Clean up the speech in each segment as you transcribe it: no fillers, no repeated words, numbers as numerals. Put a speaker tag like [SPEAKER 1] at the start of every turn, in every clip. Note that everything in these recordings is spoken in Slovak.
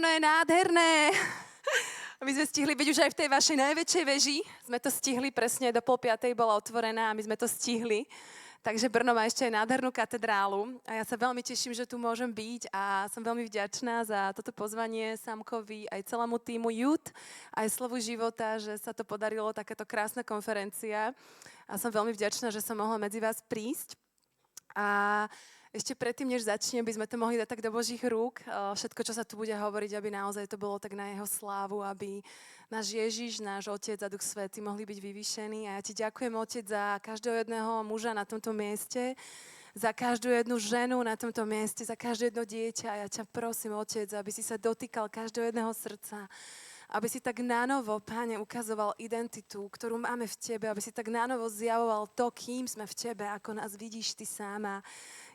[SPEAKER 1] Brno je nádherné. My sme stihli byť už aj v tej vašej najväčšej veži. Sme to stihli presne, do 4:30 bola otvorená a my sme to stihli. Takže Brno má ešte aj nádhernú katedrálu a ja sa veľmi teším, že tu môžem byť a som veľmi vďačná za toto pozvanie Samkovi aj celému týmu Youth, aj Slovu života, že sa to podarilo, takáto krásna konferencia a som veľmi vďačná, že som mohla medzi vás prísť. A ešte predtým, než začnem, by sme to mohli dať tak do Božích rúk. Všetko, čo sa tu bude hovoriť, aby naozaj to bolo tak na jeho slávu, aby náš Ježiš, náš Otec a Duch Svätý mohli byť vyvýšení. A ja ti ďakujem, Otec, za každého jedného muža na tomto mieste, za každú jednu ženu na tomto mieste, za každé jedno dieťa. A ja ťa prosím, Otec, aby si sa dotýkal každého jedného srdca, aby si tak nánovo, Páne, ukazoval identitu, ktorú máme v Tebe, aby si tak nánovo zjavoval to, kým sme v Tebe, ako nás vidíš Ty sama.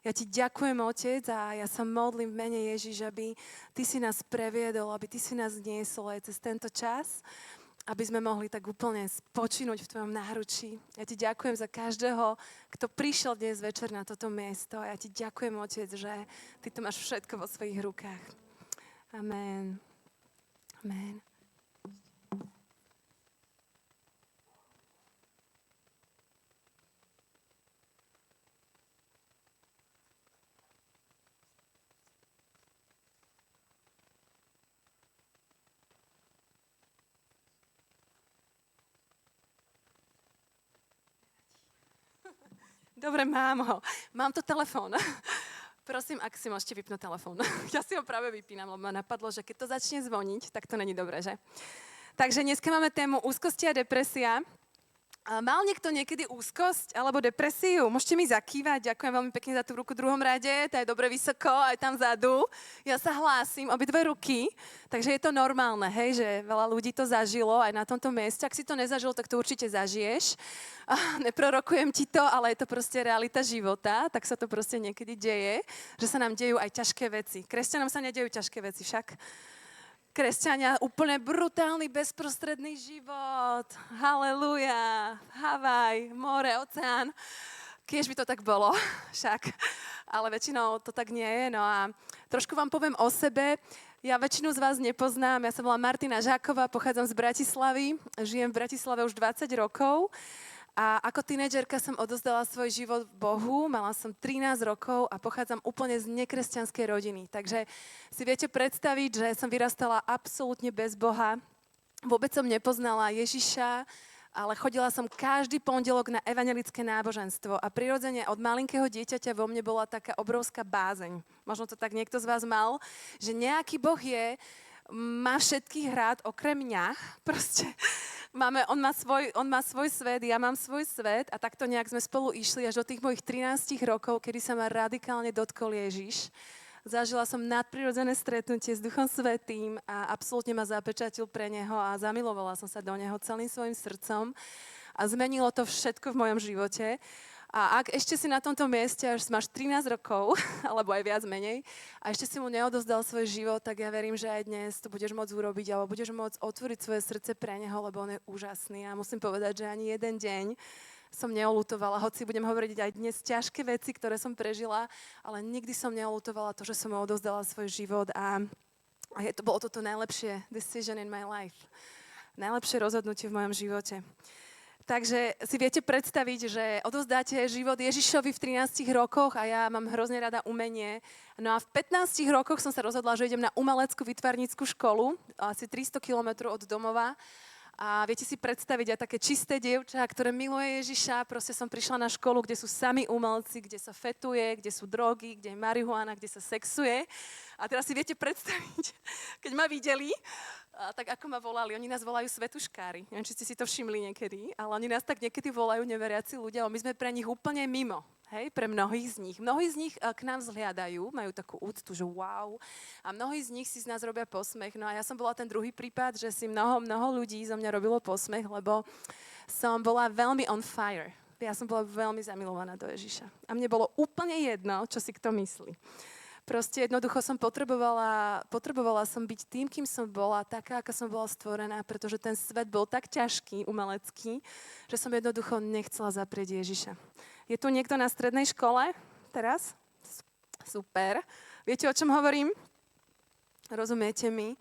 [SPEAKER 1] Ja ti ďakujem, Otec, a ja sa modlím v mene Ježiš, aby Ty si nás previedol, aby Ty si nás niesol aj cez tento čas, aby sme mohli tak úplne spočinúť v Tvojom náručí. Ja ti ďakujem za každého, kto prišiel dnes večer na toto miesto. A ja ti ďakujem, Otec, že Ty to máš všetko vo svojich rukách. Amen. Amen. Dobre, mám ho. Mám tu telefón. Prosím, ak si môžete vypnúť telefón. Ja si ho práve vypínam, lebo ma napadlo, že keď to začne zvoniť, tak to není dobré, že? Takže dneska máme tému úzkosti a depresia. Mal niekto niekedy úzkosť alebo depresiu? Môžete mi zakývať. Ďakujem veľmi pekne za tú ruku v druhom rade. Tá je dobre vysoko, aj tam vzadu. Ja sa hlásim, obidve ruky. Takže je to normálne, hej, že veľa ľudí to zažilo aj na tomto mieste. Ak si to nezažil, tak to určite zažiješ. Neprorokujem ti to, ale je to proste realita života. Tak sa to proste niekedy deje, že sa nám dejú aj ťažké veci. Kresťanom sa nedejú ťažké veci však. Kresťania, úplne brutálny, bezprostredný život. Halelúja, Havaj, more, oceán. Kiež by to tak bolo, však. Ale väčšinou to tak nie je. No a trošku vám poviem o sebe. Ja väčšinu z vás nepoznám. Ja som volám Martina Žáková, pochádzam z Bratislavy. Žijem v Bratislave už 20 rokov. A ako tínedžerka som odozdala svoj život Bohu, mala som 13 rokov a pochádzam úplne z nekresťanskej rodiny. Takže si viete predstaviť, že som vyrastala absolútne bez Boha. Vôbec som nepoznala Ježiša, ale chodila som každý pondelok na evanjelické náboženstvo a prirodzene od malinkého dieťaťa vo mne bola taká obrovská bázeň. Možno to tak niekto z vás mal, že nejaký Boh má všetkých rád okrem mňa. Proste on má svoj svet, ja mám svoj svet a takto nejak sme spolu išli až do tých mojich 13 rokov, kedy sa ma radikálne dotkol Ježiš. Zažila som nadprirodzené stretnutie s Duchom Svätým a absolútne ma zapečatil pre Neho a zamilovala som sa do Neho celým svojim srdcom a zmenilo to všetko v mojom živote. A ak ešte si na tomto mieste, až máš 13 rokov, alebo aj viac menej, a ešte si mu neodozdal svoj život, tak ja verím, že aj dnes to budeš môcť urobiť, alebo budeš môcť otvoriť svoje srdce pre Neho, lebo on je úžasný. A musím povedať, že ani jeden deň som neolutovala, hoci budem hovoriť aj dnes ťažké veci, ktoré som prežila, ale nikdy som neolutovala to, že som mu odozdala svoj život a bolo toto najlepšie decision in my life. Najlepšie rozhodnutie v mojom živote. Takže si viete predstaviť, že odovzdáte život Ježišovi v 13 rokoch a ja mám hrozne rada umenie. No a v 15 rokoch som sa rozhodla, že idem na umeleckú výtvarnícku školu, asi 300 kilometrov od domova. A viete si predstaviť aj také čisté dievča, ktoré miluje Ježiša. Proste som prišla na školu, kde sú sami umelci, kde sa fetuje, kde sú drogy, kde je marihuana, kde sa sexuje. A teraz si viete predstaviť, keď ma videli, tak ako ma volali, oni nás volajú svetuškári. Neviem, či ste si to všimli niekedy, ale oni nás tak niekedy volajú neveriaci ľudia, ale my sme pre nich úplne mimo. Hej, pre mnohých z nich. Mnohí z nich k nám vzhliadajú, majú takú úctu, že wow. A mnohí z nich si z nás robia posmech. No a ja som bola ten druhý prípad, že si mnoho ľudí zo mňa robilo posmech, lebo som bola veľmi on fire. Ja som bola veľmi zamilovaná do Ježiša. A mne bolo úplne jedno, čo si kto myslí. Proste jednoducho som potrebovala som byť tým, kým som bola, taká, aká som bola stvorená, pretože ten svet bol tak ťažký, umelecký, že som jednoducho nechcela zaprieť Ježiša. Je tu niekto na strednej škole teraz? Super. Viete, o čom hovorím? Rozumiete mi?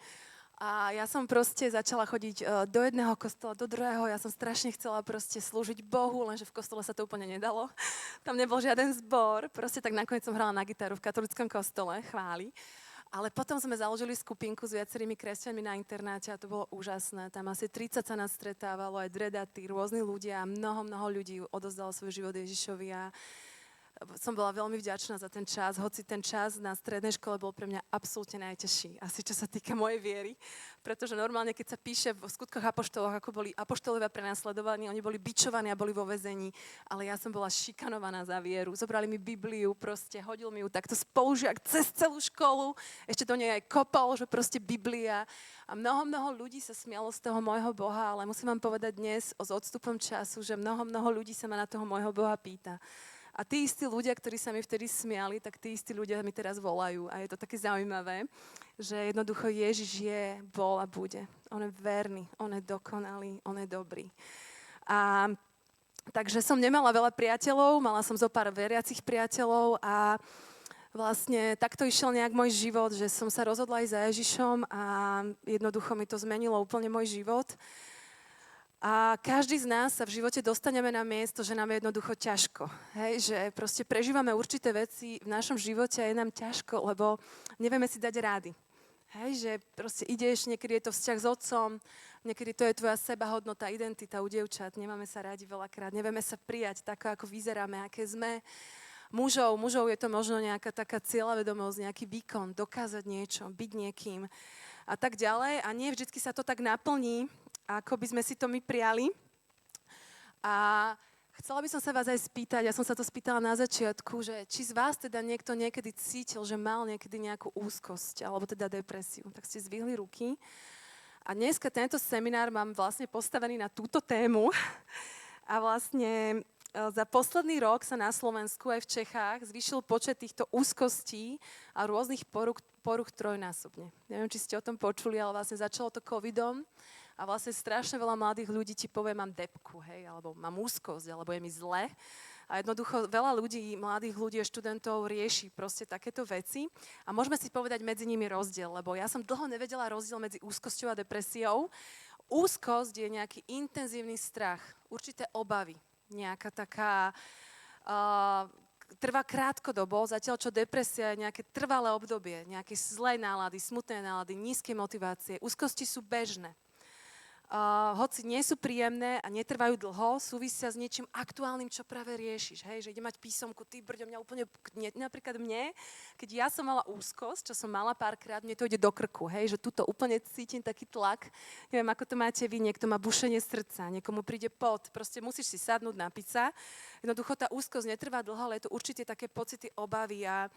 [SPEAKER 1] A ja som proste začala chodiť do jedného kostola, do druhého. Ja som strašne chcela proste slúžiť Bohu, lenže v kostole sa to úplne nedalo. Tam nebol žiaden zbor. Proste tak nakoniec som hrala na gitaru v katolickom kostole, chváli. Ale potom sme založili skupinku s viacerými kresťanmi na internáte a to bolo úžasné. Tam asi 30 sa nás stretávalo, aj dredatí, rôzni ľudia. Mnoho ľudí odozdalo svoj život Ježišovi a som bola veľmi vďačná za ten čas, hoci ten čas na strednej škole bol pre mňa absolútne najťažší, asi čo sa týka mojej viery, pretože normálne, keď sa píše v skutkoch apoštolov, ako boli apoštolovia prenasledovaní, oni boli bičovaní a boli vo väzení, ale ja som bola šikanovaná za vieru. Zobrali mi Bibliu, proste hodil mi ju takto spolužiak cez celú školu, ešte do nej aj kopal, že proste Biblia. A mnoho ľudí sa smialo z toho môjho Boha, ale musím vám povedať dnes s odstupom času, že mnoho ľudí sa ma na toho môjho Boha pýta. A tí istí ľudia, ktorí sa mi vtedy smiali, tak tí istí ľudia mi teraz volajú. A je to také zaujímavé, že jednoducho Ježiš je, bol a bude. On je verný, on je dokonalý, on je dobrý. A takže som nemala veľa priateľov, mala som zo pár veriacich priateľov a vlastne takto išiel nejak môj život, že som sa rozhodla ísť za Ježišom a jednoducho mi to zmenilo úplne môj život. A každý z nás sa v živote dostaneme na miesto, že nám je jednoducho ťažko. Hej, že proste prežívame určité veci v našom živote a je nám ťažko, lebo nevieme si dať rády. Hej, že proste ideš, niekedy je to vzťah s otcom, niekedy to je tvoja sebahodnota, identita u dievčat, nemáme sa rádi veľakrát, nevieme sa prijať tak, ako vyzeráme, aké sme. Mužov je to možno nejaká taká cieľavedomosť, nejaký výkon, dokázať niečo, byť niekým a tak ďalej. A nie vždycky sa to tak naplní, ako by sme si to my prijali. A chcela by som sa vás aj spýtať, ja som sa to spýtala na začiatku, že či z vás teda niekto niekedy cítil, že mal niekedy nejakú úzkosť, alebo teda depresiu. Tak ste zvihli ruky. A dneska tento seminár mám vlastne postavený na túto tému. A vlastne za posledný rok sa na Slovensku aj v Čechách zvýšil počet týchto úzkostí a rôznych poruch trojnásobne. Neviem, či ste o tom počuli, ale vlastne začalo to covidom. A vlastne strašne veľa mladých ľudí ti povie, mám depku, hej, alebo mám úzkosť, alebo je mi zle. A jednoducho veľa ľudí, mladých ľudí a študentov rieši proste takéto veci. A môžeme si povedať medzi nimi rozdiel, lebo ja som dlho nevedela rozdiel medzi úzkosťou a depresiou. Úzkosť je nejaký intenzívny strach, určité obavy, nejaká taká... trvá krátkodobo, zatiaľ čo depresia je nejaké trvalé obdobie, nejaké zlé nálady, smutné nálady, nízke motivácie. Úzkosti sú bežné. Hoci nie sú príjemné a netrvajú dlho, súvisia s niečím aktuálnym, čo práve riešiš. Hej? Že ide mať písomku, ty brďo, mňa úplne... Napríklad mne, keď ja som mala úzkosť, čo som mala párkrát, mne to ide do krku. Hej? Že tuto úplne cítim taký tlak. Neviem, ako to máte vy, niekto má bušenie srdca, niekomu príde pot. Proste musíš si sadnúť, napiť sa. Jednoducho tá úzkosť netrvá dlho, ale je to určite také pocity obavy a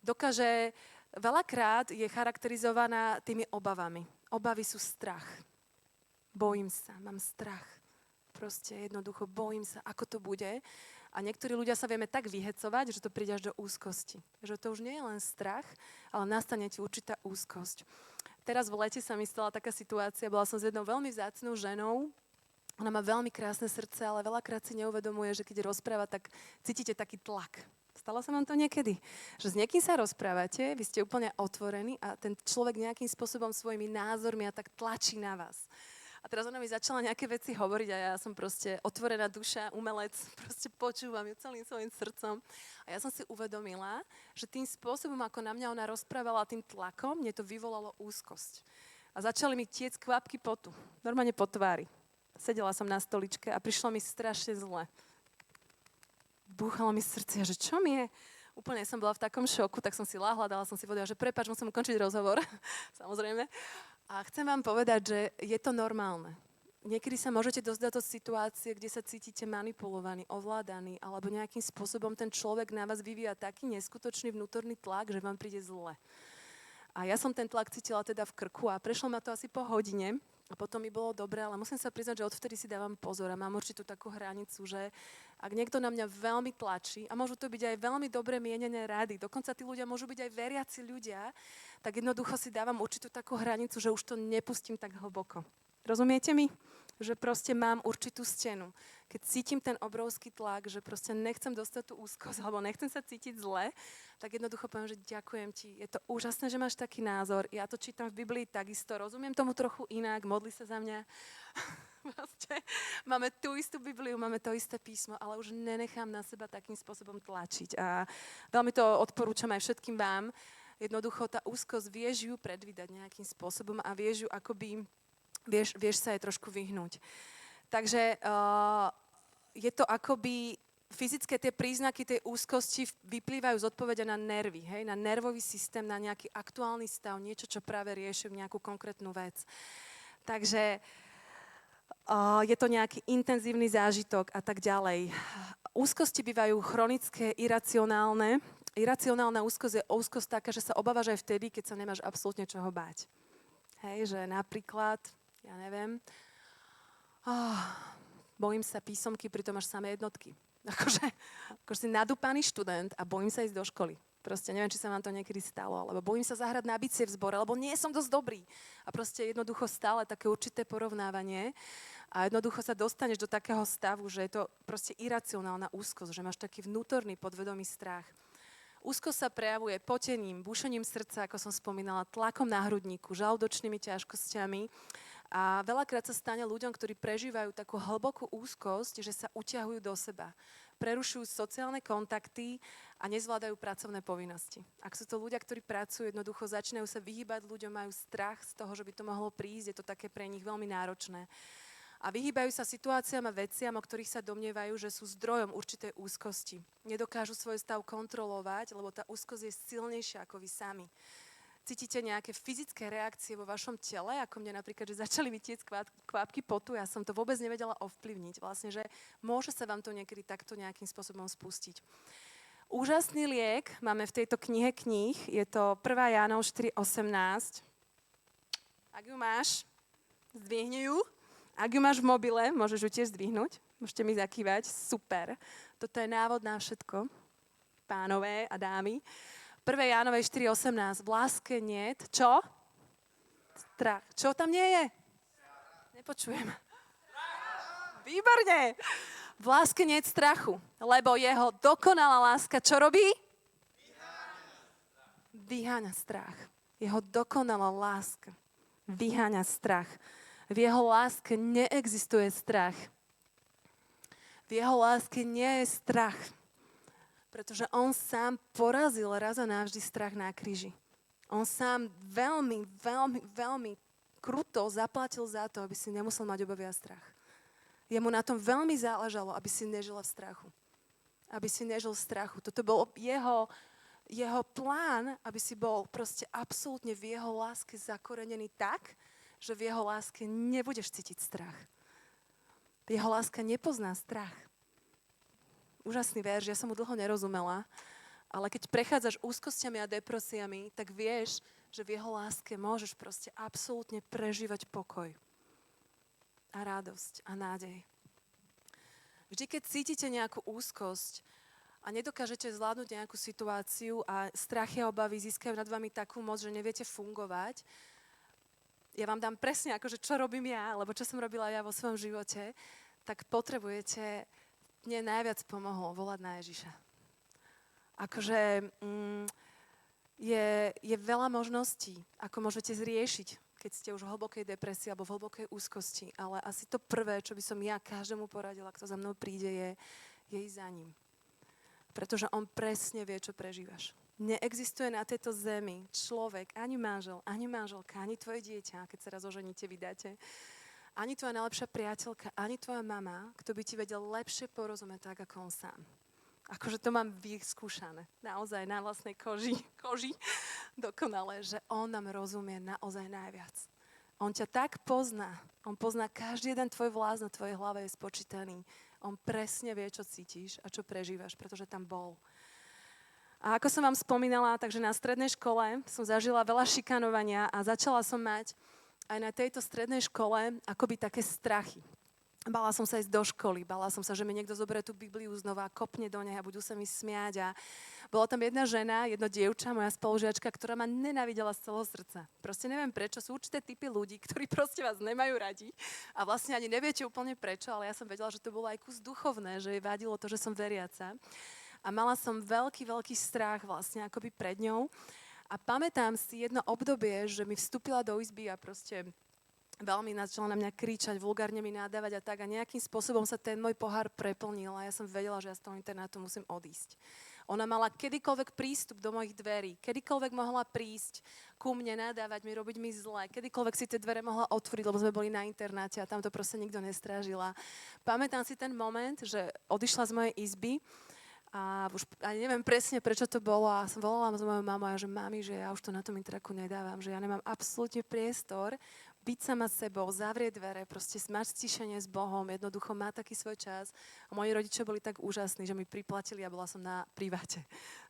[SPEAKER 1] dokáže... Veľakrát je charakterizovaná tými obavami. Obavy sú strach. Bojím sa, mám strach. Proste jednoducho bojím sa, ako to bude. A niektorí ľudia sa vieme tak vyhecovať, že to príde až do úzkosti. Že to už nie je len strach, ale nastane ti určitá úzkosť. Teraz v lete sa mi stala taká situácia, bola som s jednou veľmi vzácnou ženou. Ona má veľmi krásne srdce, ale veľakrát si neuvedomuje, že keď rozpráva, tak cítite taký tlak. Stalo sa vám to niekedy? Že s niekým sa rozprávate, vy ste úplne otvorení a ten človek nejakým spôsobom svojimi názormi a tak tlačí na vás. A teraz ona mi začala nejaké veci hovoriť a ja som proste otvorená duša, umelec, proste počúvam ju celým svojim srdcom. A ja som si uvedomila, že tým spôsobom, ako na mňa ona rozprávala, tým tlakom, mne to vyvolalo úzkosť. A začali mi tiec kvapky potu, normálne po tvári. Sedela som na stoličke a prišlo mi strašne zle. Búchalo mi srdce, že čo mi je? Úplne som bola v takom šoku, tak som si láhla, dala som si vodu a že prepáč, musím ukončiť rozhovor, samozrejme. A chcem vám povedať, že je to normálne. Niekedy sa môžete dostať do situácie, kde sa cítite manipulovaní, ovládaní, alebo nejakým spôsobom ten človek na vás vyvíja taký neskutočný vnútorný tlak, že vám príde zle. A ja som ten tlak cítila teda v krku a prešlo ma to asi po hodine a potom mi bolo dobre, ale musím sa priznať, že odvtedy si dávam pozor a mám určitú takú hranicu, že ak niekto na mňa veľmi tlačí, a môžu to byť aj veľmi dobre mienené rady, dokonca tí ľudia môžu byť aj veriaci ľudia, tak jednoducho si dávam určitú takú hranicu, že už to nepustím tak hlboko. Rozumiete mi? že proste mám určitú stenu. Keď cítim ten obrovský tlak, že proste nechcem dostať tú úzkosť, alebo nechcem sa cítiť zle, tak jednoducho poviem, že ďakujem ti. Je to úžasné, že máš taký názor. Ja to čítam v Biblii takisto, rozumiem tomu trochu inak, modli sa za mňa. Proste, máme tú istú Bibliu, máme to isté písmo, ale už nenechám na seba takým spôsobom tlačiť. A veľmi to odporúčam aj všetkým vám. Jednoducho tá úzkosť, vieš ju predvídať nejakým spôsobom a vieš ju akoby, vieš sa jej trošku vyhnúť. Takže je to akoby, fyzické tie príznaky tej úzkosti vyplývajú z odpovede na nervy, hej, na nervový systém, na nejaký aktuálny stav, niečo, čo práve rieši nejakú konkrétnu vec. Takže je to nejaký intenzívny zážitok a tak ďalej. Úzkosti bývajú chronické, iracionálne. Iracionálna úzkosť je úzkosť taká, že sa obávaš aj vtedy, keď sa nemáš absolútne čoho báť. Hej, že napríklad, ja neviem, bojím sa písomky, pritom máš samé jednotky. Akože si nadúpaný študent a bojím sa ísť do školy. Proste neviem, či sa vám to niekedy stalo, alebo bojím sa zahrať na bicie v zbore, alebo nie som dosť dobrý. A proste jednoducho stále také určité porovnávanie a jednoducho sa dostaneš do takého stavu, že je to proste iracionálna úzkosť, že máš taký vnútorný podvedomý strach. Úzkosť sa prejavuje potením, bušením srdca, ako som spomínala, tlakom na hrudníku, žalúdočnými ťažkosťami. A veľakrát sa stane ľuďom, ktorí prežívajú takú hlbokú úzkosť, že sa utiahujú do seba. Prerušujú sociálne kontakty a nezvládajú pracovné povinnosti. Ak sú to ľudia, ktorí pracujú, jednoducho začínajú sa vyhýbať ľuďom, majú strach z toho, že by to mohlo prísť, je to také pre nich veľmi náročné. A vyhýbajú sa situáciám a veciam, o ktorých sa domnievajú, že sú zdrojom určitej úzkosti. Nedokážu svoj stav kontrolovať, lebo tá úzkosť je silnejšia ako vy sami. Cítite nejaké fyzické reakcie vo vašom tele, ako mne napríklad, že začali mi tiecť kvapky potu, ja som to vôbec nevedela ovplyvniť. Vlastne, že môže sa vám to niekedy takto nejakým spôsobom spustiť. Úžasný liek máme v tejto knihe kníh, je to 1. Jánov 4.18. Ak ju máš, zdvihni ju. Ak ju máš v mobile, môžeš ju tiež zdvihnúť. Môžete mi zakývať. Super. Toto je návod na všetko, pánové a dámy. 1. Jánovej 4.18. V láske niet. Čo? Strach. Čo tam nie je? Nepočujem. Výborne. V láske niet strachu, lebo jeho dokonalá láska čo robí? Vyháňa strach. Jeho dokonalá láska vyháňa strach. V jeho láske neexistuje strach. V jeho láske nie je strach. Pretože on sám porazil raz a navždy strach na kríži. On sám veľmi, veľmi, veľmi kruto zaplatil za to, aby si nemusel mať obavy a strach. Jemu na tom veľmi záležalo, aby si nežila v strachu. Aby si nežil v strachu. Toto bol jeho plán, aby si bol proste absolútne v jeho láske zakorenený tak, že v jeho láske nebudeš cítiť strach. Jeho láska nepozná strach. Úžasný verš, ja som mu dlho nerozumela, ale keď prechádzaš úzkosťami a depresiami, tak vieš, že v jeho láske môžeš proste absolútne prežívať pokoj a radosť a nádej. Vždy, keď cítite nejakú úzkosť a nedokážete zvládnuť nejakú situáciu a strachy a obavy získajú nad vami takú moc, že neviete fungovať, ja vám dám presne akože čo robím ja, alebo čo som robila ja vo svojom živote, tak potrebujete, mne najviac pomohlo volať na Ježiša. Akože je veľa možností, ako môžete zriešiť, keď ste už v hlbokej depresii alebo v hlbokej úzkosti, ale asi to prvé, čo by som ja každému poradila, kto za mnou príde, je ísť za ním. Pretože on presne vie, čo prežívaš. Neexistuje na tejto zemi človek, ani manžel, ani manželka, ani tvoje dieťa, keď sa raz oženíte, vydáte, ani tvoja najlepšia priateľka, ani tvoja mama, kto by ti vedel lepšie porozumieť tak, ako on sám. Akože to mám vyskúšané. Naozaj na vlastnej koži dokonale, že on nám rozumie naozaj najviac. On ťa tak pozná. On pozná každý jeden tvoj vlás na tvojej hlave je spočítaný. On presne vie, čo cítiš a čo prežívaš, pretože tam bol. A ako som vám spomínala, takže na strednej škole som zažila veľa šikanovania a začala som mať aj na tejto strednej škole akoby také strachy. Bála som sa ísť do školy, bála som sa, že mi niekto zoberie tú Bibliu znova, kopne do nej a budú sa mi smiať. A bola tam jedna žena, jedno dievča, moja spolužiačka, ktorá ma nenávidela z celého srdca. Proste neviem prečo, sú určité typy ľudí, ktorí proste vás nemajú radi a vlastne ani neviete úplne prečo, ale ja som vedela, že to bolo aj kus duchovné, že jej vadilo to, že som veriaca. A mala som veľký, veľký strach vlastne akoby pred ňou. A pamätám si jedno obdobie, že mi vstúpila do izby a proste veľmi začala na mňa kričať, vulgárne mi nadávať a tak. A nejakým spôsobom sa ten môj pohár preplnil a ja som vedela, že ja z toho internátu musím odísť. Ona mala kedykoľvek prístup do mojich dverí, kedykoľvek mohla prísť ku mne, nadávať mi, robiť mi zle, kedykoľvek si tie dvere mohla otvoriť, lebo sme boli na internáte a tam to proste nikto nestrážila. Pamätám si ten moment, že odišla z mojej izby a už ani neviem presne, prečo to bolo a som volala s mojou mamou a že mami, že ja už to na tom interaku nedávam, že ja nemám absolútne priestor byť sama sebou, zavrieť dvere, proste mať stišenie s Bohom, jednoducho má taký svoj čas. A moji rodičia boli tak úžasní, že mi priplatili a bola som na priváte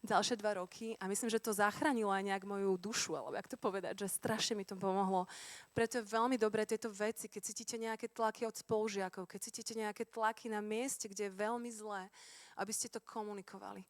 [SPEAKER 1] ďalšie 2 roky a myslím, že to zachránilo aj nejak moju dušu, alebo jak to povedať, že strašne mi to pomohlo. Preto je veľmi dobré tieto veci, keď cítite nejaké tlaky od spolužiakov, keď cítite nejaké tlaky na mieste, kde je veľmi zlé, aby ste to komunikovali.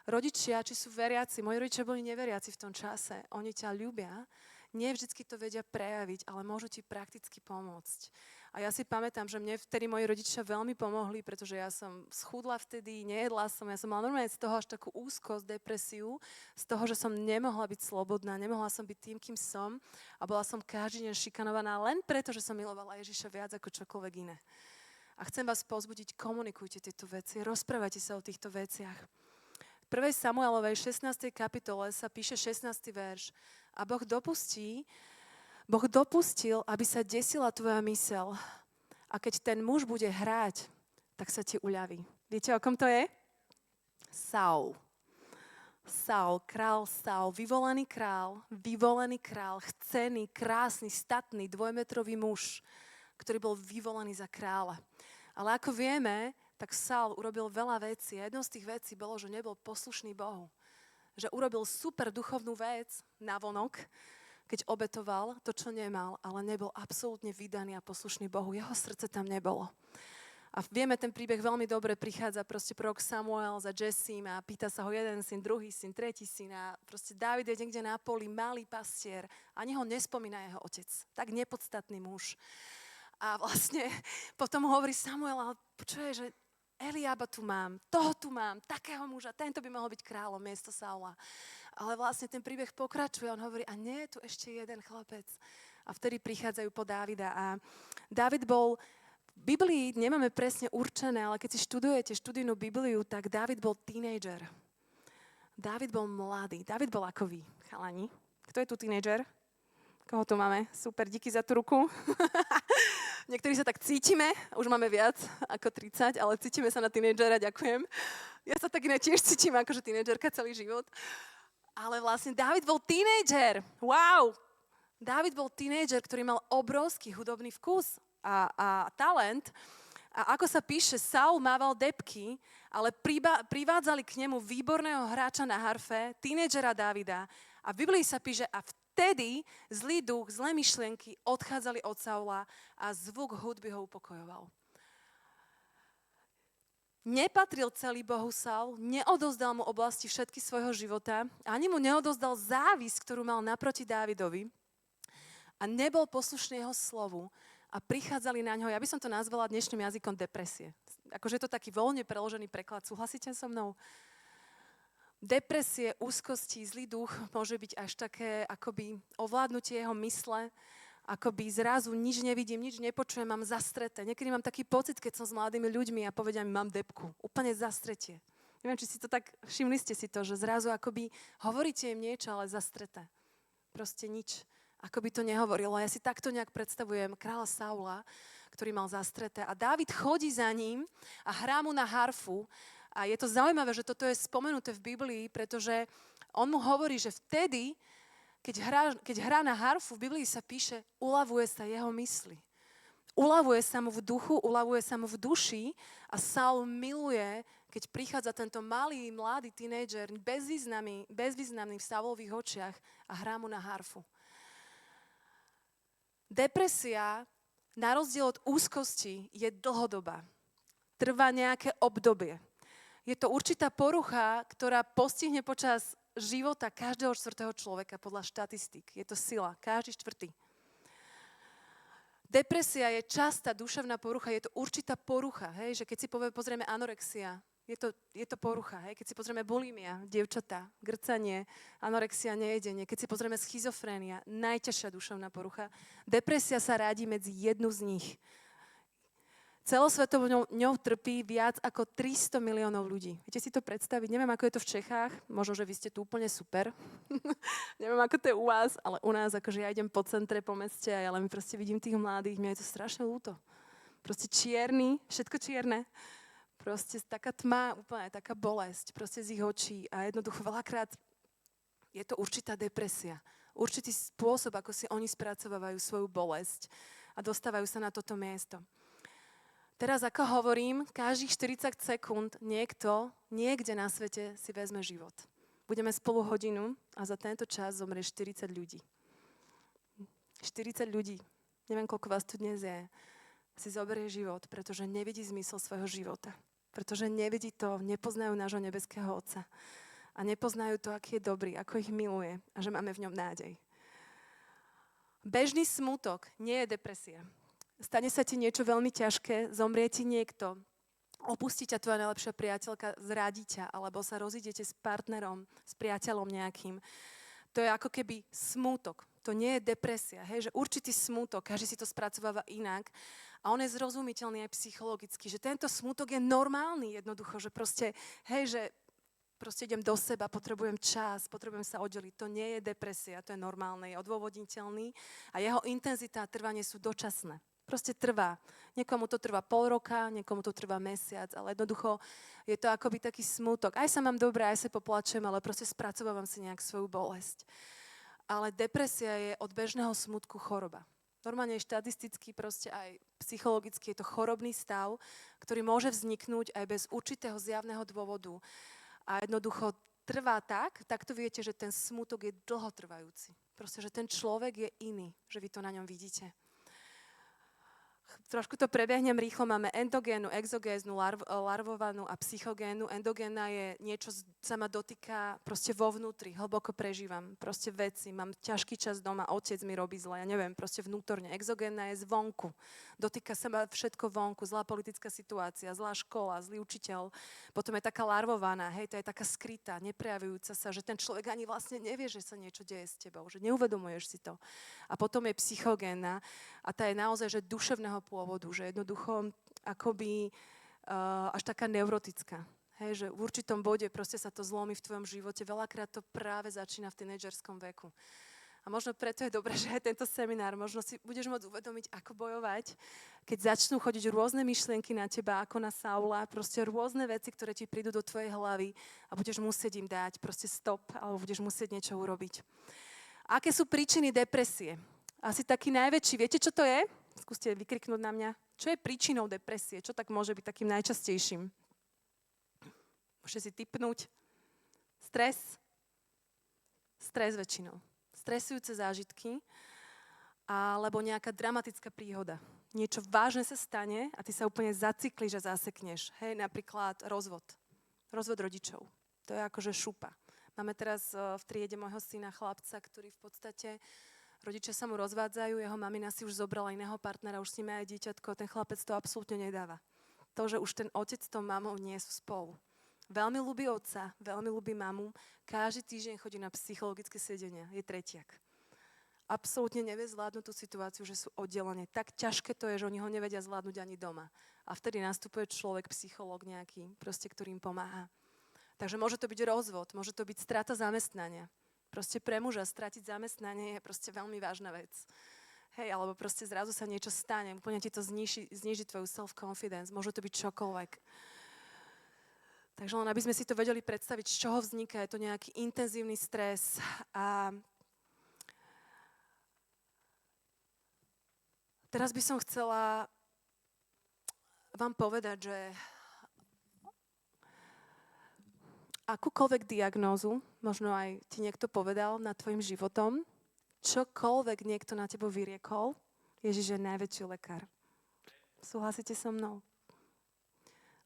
[SPEAKER 1] Rodičia, či sú veriaci, moji rodičia boli neveriaci v tom čase, oni ťa ľúbia, nie vždycky to vedia prejaviť, ale môžu ti prakticky pomôcť. A ja si pamätám, že mne vtedy moji rodičia veľmi pomohli, pretože ja som schudla vtedy, nejedla som, ja som mala normálne z toho až takú úzkosť, depresiu, z toho, že som nemohla byť slobodná, nemohla som byť tým, kým som a bola som každý deň šikanovaná len preto, že som milovala Ježiša viac ako čokoľvek iné. A chcem vás povzbudiť, komunikujte tieto veci, rozprávajte sa o týchto veciach. V 1. Samuelovej 16. kapitole sa píše 16. verš. A Boh dopustil, aby sa desila tvoja myseľ. A keď ten muž bude hrať, tak sa ti uľaví. Viete, o kom to je? Saul. Král Saul, vyvolený král, chcený, krásny, statný, 2-metrový muž, ktorý bol vyvolený za kráľa. Ale ako vieme, tak Saul urobil veľa vecí. A jednou z tých vecí bolo, že nebol poslušný Bohu. Že urobil super duchovnú vec navonok, keď obetoval to, čo nemal, ale nebol absolútne vydaný a poslušný Bohu. Jeho srdce tam nebolo. A vieme, ten príbeh veľmi dobre prichádza proste prorok Samuel za Jessim a pýta sa ho jeden syn, druhý syn, tretí syn a proste Dávid je niekde na poli, malý pastier, ani ho nespomína jeho otec. Tak nepodstatný muž. A vlastne potom hovorí Samuel, ale počuje, že Eliába tu mám, toho tu mám, takého muža, tento by mohol byť kráľom miesto Saula. Ale vlastne ten príbeh pokračuje, on hovorí, a nie je tu ešte jeden chlapec. A vtedy prichádzajú po Dávida. A Dávid bol, v Biblii nemáme presne určené, ale keď si študujete študijnú Bibliu, tak Dávid bol tínedžer. Dávid bol mladý. Dávid bol ako vy, chalani. Kto je tu tínedžer? Koho tu máme? Super, díky za tú ruku. Niektorí sa tak cítime, už máme viac ako 30, ale cítime sa na tínedžera, ďakujem. Ja sa tak iné tiež cítim akože tínedžerka celý život. Ale vlastne Dávid bol tínedžer. Wow! Dávid bol tínedžer, ktorý mal obrovský hudobný vkus a talent. A ako sa píše, Saul mával debky, ale privádzali k nemu výborného hráča na harfe, tínedžera Dávida. A v Biblii sa píše, a vtedy zlý duch, zlé myšlienky odchádzali od Saula a zvuk hudby ho upokojoval. Nepatril celý Bohu Saul, neodozdal mu oblasti všetky svojho života, ani mu neodozdal závisť, ktorú mal naproti Dávidovi a nebol poslušný jeho slovu a prichádzali na ňo, ja by som to nazvala dnešným jazykom depresie. Akože je to taký voľne preložený preklad, súhlasíte so mnou? Depresie, úzkosti, zlý duch môže byť až také akoby ovládnutie jeho mysle, akoby zrazu nič nevidím, nič nepočujem, mám zastreté. Niekedy mám taký pocit, keď som s mladými ľuďmi a povedia mi, mám depku. Úplne zastretie. Neviem, či si to tak, všimli ste si to, že zrazu akoby hovoríte im niečo, ale zastreté. Proste nič. Akoby to nehovorilo. Ja si takto nejak predstavujem kráľa Saula, ktorý mal zastreté. A Dávid chodí za ním a hrá mu na harfu. A je to zaujímavé, že toto je spomenuté v Biblii, pretože on mu hovorí, že vtedy, keď hrá na harfu, v Biblii sa píše, uľavuje sa jeho mysli. Uľavuje sa mu v duchu, uľavuje sa mu v duši a Saul miluje, keď prichádza tento malý, mladý tínedžer, bezvýznamný v Saulových očiach a hrá mu na harfu. Depresia na rozdiel od úzkosti je dlhodobá. Trvá nejaké obdobie. Je to určitá porucha, ktorá postihne počas života každého štvrtého človeka podľa štatistík. Je to sila, každý štvrtý. Depresia je častá duševná porucha, je to určitá porucha, hej, že keď si pozrieme anorexia, je to porucha, hej, keď si pozrieme bulimia, dievčatá, grcanie, anorexia, nejedenie, keď si pozrieme schizofrénia, najťažšia duševná porucha, depresia sa radí medzi jednu z nich. Celosvetovo ňou trpí viac ako 300 miliónov ľudí. Viete si to predstaviť? Neviem, ako je to v Čechách. Možno, že vy ste tu úplne super. Neviem, ako to je u vás, ale u nás, akože ja idem po centre, po meste a ja len proste vidím tých mladých. Mňa je to strašne ľúto. Proste čierny, všetko čierne. Proste taká tma, úplne taká bolesť. Proste z ich očí. A jednoducho veľakrát je to určitá depresia. Určitý spôsob, ako si oni spracovávajú svoju bolesť a dostávajú sa na toto miesto. Teraz, ako hovorím, každých 40 sekúnd niekto niekde na svete si vezme život. Budeme spolu hodinu a za tento čas zomrie 40 ľudí. 40 ľudí, neviem, koľko vás tu dnes je, si zoberie život, pretože nevidí zmysel svojho života. Pretože nevidí to, nepoznajú nášho nebeského Otca. A nepoznajú to, aký je dobrý, ako ich miluje a že máme v ňom nádej. Bežný smútok nie je depresia. Stane sa ti niečo veľmi ťažké, zomrie ti niekto, opustí ťa tvoja najlepšia priateľka, zradí ťa, alebo sa rozídete s partnerom, s priateľom nejakým. To je ako keby smútok. To nie je depresia. Hej? Že určitý smútok, každý si to spracováva inak a on je zrozumiteľný aj psychologicky, že tento smútok je normálny jednoducho, že proste, hej, že proste idem do seba, potrebujem čas, potrebujem sa oddeliť. To nie je depresia, to je normálne, je odôvodniteľný a jeho intenzita a trvanie sú dočasné. Proste trvá. Niekomu to trvá pol roka, niekomu to trvá mesiac, ale jednoducho je to akoby taký smútok. Aj sa mám dobre, aj sa poplačem, ale proste spracovávam si nejak svoju bolesť. Ale depresia je od bežného smútku choroba. Normálne štatisticky, proste aj psychologicky je to chorobný stav, ktorý môže vzniknúť aj bez určitého zjavného dôvodu. A jednoducho trvá tak to viete, že ten smútok je dlhotrvajúci. Proste, že ten človek je iný, že vy to na ňom vidíte. Trošku to prebehnem rýchlo. Máme endogénu, exogénu, larvovanú a psychogénu. Endogénna je niečo, sa ma dotýka proste vo vnútri, hlboko prežívam. Proste veci, mám ťažký čas doma, otec mi robí zle, ja neviem, proste vnútorne. Exogénna je zvonku. Dotýka sa ma všetko vonku, zlá politická situácia, zlá škola, zlý učiteľ. Potom je taká larvovaná, hej, to je taká skrytá, neprejavujúca sa, že ten človek ani vlastne nevie, že sa niečo deje s tebou, že neuvedomuješ si to. A potom je psychogénna a tá je naozaj, že duševného pôvodu, že jednoducho akoby až taká neurotická. Hej, že v určitom bode proste sa to zlomí v tvojom živote. Veľakrát to práve začína v tínedžerskom veku. A možno preto je dobré, že aj tento seminár, možno si budeš môcť uvedomiť, ako bojovať, keď začnú chodiť rôzne myšlienky na teba, ako na Saula, proste rôzne veci, ktoré ti prídu do tvojej hlavy a budeš musieť im dať proste stop, alebo budeš musieť niečo urobiť. Aké sú príčiny depresie? Asi taký najväčší, viete, čo to je? Skúste vykriknúť na mňa. Čo je príčinou depresie? Čo tak môže byť takým najčastejším? Môžete si tipnúť. Stres. Stres väčšinou. Stresujúce zážitky alebo nejaká dramatická príhoda. Niečo vážne sa stane a ty sa úplne zacyklíš a zasekneš. Hej, napríklad rozvod. Rozvod rodičov. To je akože šupa. Máme teraz v triede môjho syna chlapca, ktorý v podstate rodičia sa mu rozvádzajú, jeho mamina si už zobrala iného partnera, už s ním aj dieťatko, ten chlapec to absolútne nedáva. To, že už ten otec s tou mamou nie sú spolu. Veľmi ľúbi otca, veľmi ľúbi mamu, každý týždeň chodí na psychologické sedenia, je tretiak. Absolútne nevie zvládnuť tú situáciu, že sú oddelené. Tak ťažké to je, že oni ho nevedia zvládnuť ani doma. A vtedy nastupuje človek, psychológ nejaký, proste, ktorý im pomáha. Takže môže to byť rozvod, môže to byť strata zamestnania. Proste pre muža stratiť zamestnanie je proste veľmi vážna vec. Hej, alebo proste zrazu sa niečo stane, úplne ti to zníži tvoju self-confidence, môže to byť čokoľvek. Takže len aby sme si to vedeli predstaviť, z čoho vzniká, je to nejaký intenzívny stres. A teraz by som chcela vám povedať, že akúkoľvek diagnózu, možno aj ti niekto povedal nad tvojim životom, čokoľvek niekto na tebo vyriekol, Ježiš je najväčší lekár. Súhlasíte so mnou?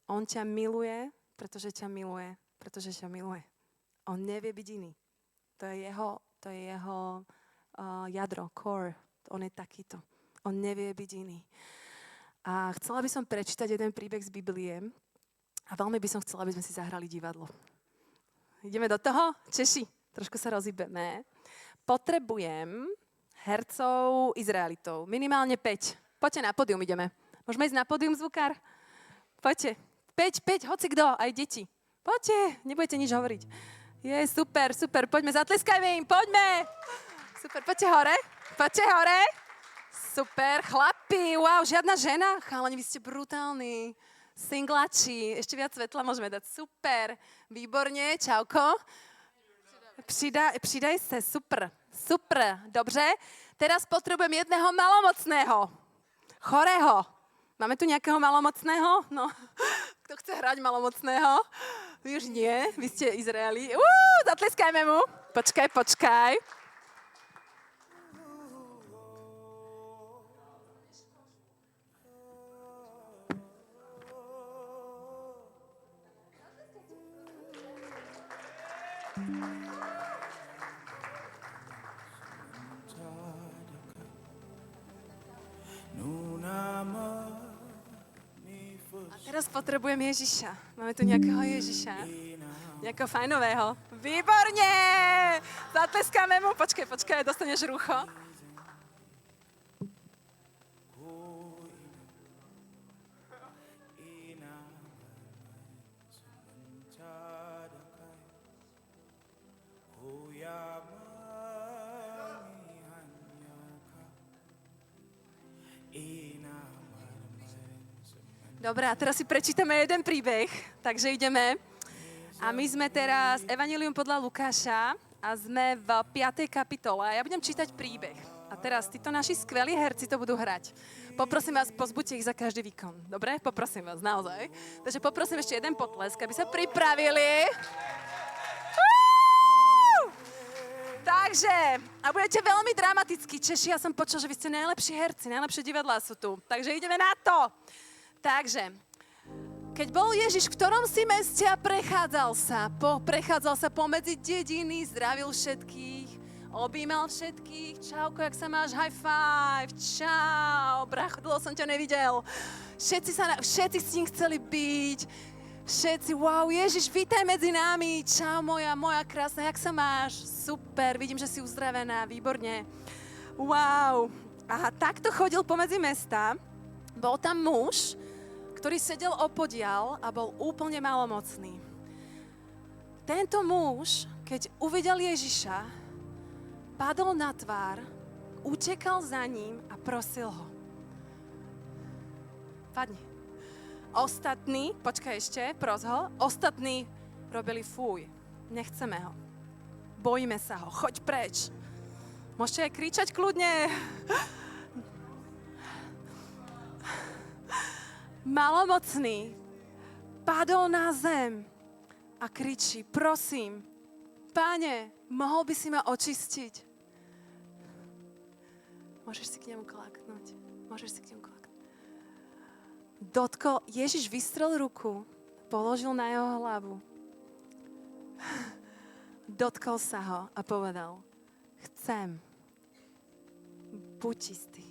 [SPEAKER 1] On ťa miluje, pretože ťa miluje. Pretože ťa miluje. On nevie byť iný. To je jeho jadro, core. On je takýto. On nevie byť iný. A chcela by som prečítať jeden príbeh z Biblie a veľmi by som chcela, aby sme si zahrali divadlo. Ideme do toho? Češi, trošku sa rozhýbeme. Potrebujem hercov Izraelitov. Minimálne 5. Poďte na pódium, ideme. Môžeme ísť na pódium, zvukár? Poďte. 5, hoci kto, aj deti. Poďte, nebudete nič hovoriť. Je, super, poďme, zatleskajme im, poďme. Super, poďte hore. Super, chlapi, wow, žiadna žena. Chalani, vy ste brutálni. Singlači, ešte viac svetla môžeme dať. Super, výborne, čauko. Přidaj sa, super, dobře. Teraz potrebujem jedného malomocného, chorého. Máme tu nejakého malomocného? No, kto chce hrať malomocného? Vy už nie, vy ste Izraeli. Zatleskajme mu. Počkaj. A teraz potrebujem Ježiša. Máme tu nejakého Ježiša. Nejakého fajnového. Výborne! Zatleskáme mu. Počkaj, dostaneš rucho. Dobre, a teraz si prečítame jeden príbeh, takže ideme. A my sme teraz Evanjelium podľa Lukáša a sme v 5. kapitole. Ja budem čítať príbeh. A teraz títo naši skvelí herci to budú hrať. Poprosím vás, pozbuďte ich za každý výkon. Dobre? Poprosím vás, naozaj. Takže poprosím ešte jeden potlesk, aby sa pripravili. Takže, a budete veľmi dramatickí. Češi, ja som počul, že vy ste najlepší herci, najlepšie divadlá sú tu. Takže ideme na to. Takže, keď bol Ježiš v ktorom si meste a prechádzal sa pomedzi dediny, zdravil všetkých, objímal všetkých, čauko, jak sa máš, high five, čau, bracho, dlho som ťa nevidel. Všetci s ním chceli byť, všetci, wow, Ježiš, vítaj medzi nami, čau moja krásna, jak sa máš? Super, vidím, že si uzdravená, výborne. Wow. A takto chodil pomedzi mesta, bol tam muž, ktorý sedel opodiaľ a bol úplne malomocný. Tento muž, keď uvidel Ježiša, padol na tvár, utekal za ním a prosil ho. Padni. Ostatní, počkaj ešte, pros ho, ostatní robili fuj, nechceme ho. Bojíme sa ho, choď preč. Môžete aj kričať kľudne. Malomocný padol na zem a kričí, prosím, Páne, mohol by si ma očistiť? Môžeš si k nemu klaknúť. Ježiš vystrel ruku, položil na jeho hlavu. Dotkol sa ho a povedal, chcem, buď čistý.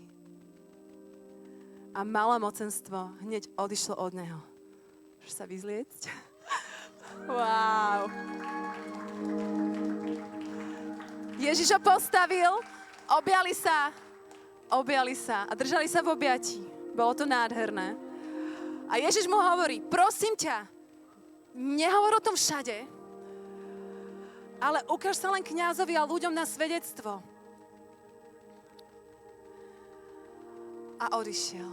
[SPEAKER 1] A malomocenstvo hneď odišlo od neho. Môžeš sa vyzliecť? Wow. Ježiš ho postavil, objali sa a držali sa v objatí. Bolo to nádherné. A Ježiš mu hovorí, prosím ťa, nehovor o tom všade, ale ukáž sa len kňazovi a ľuďom na svedectvo. A odišiel.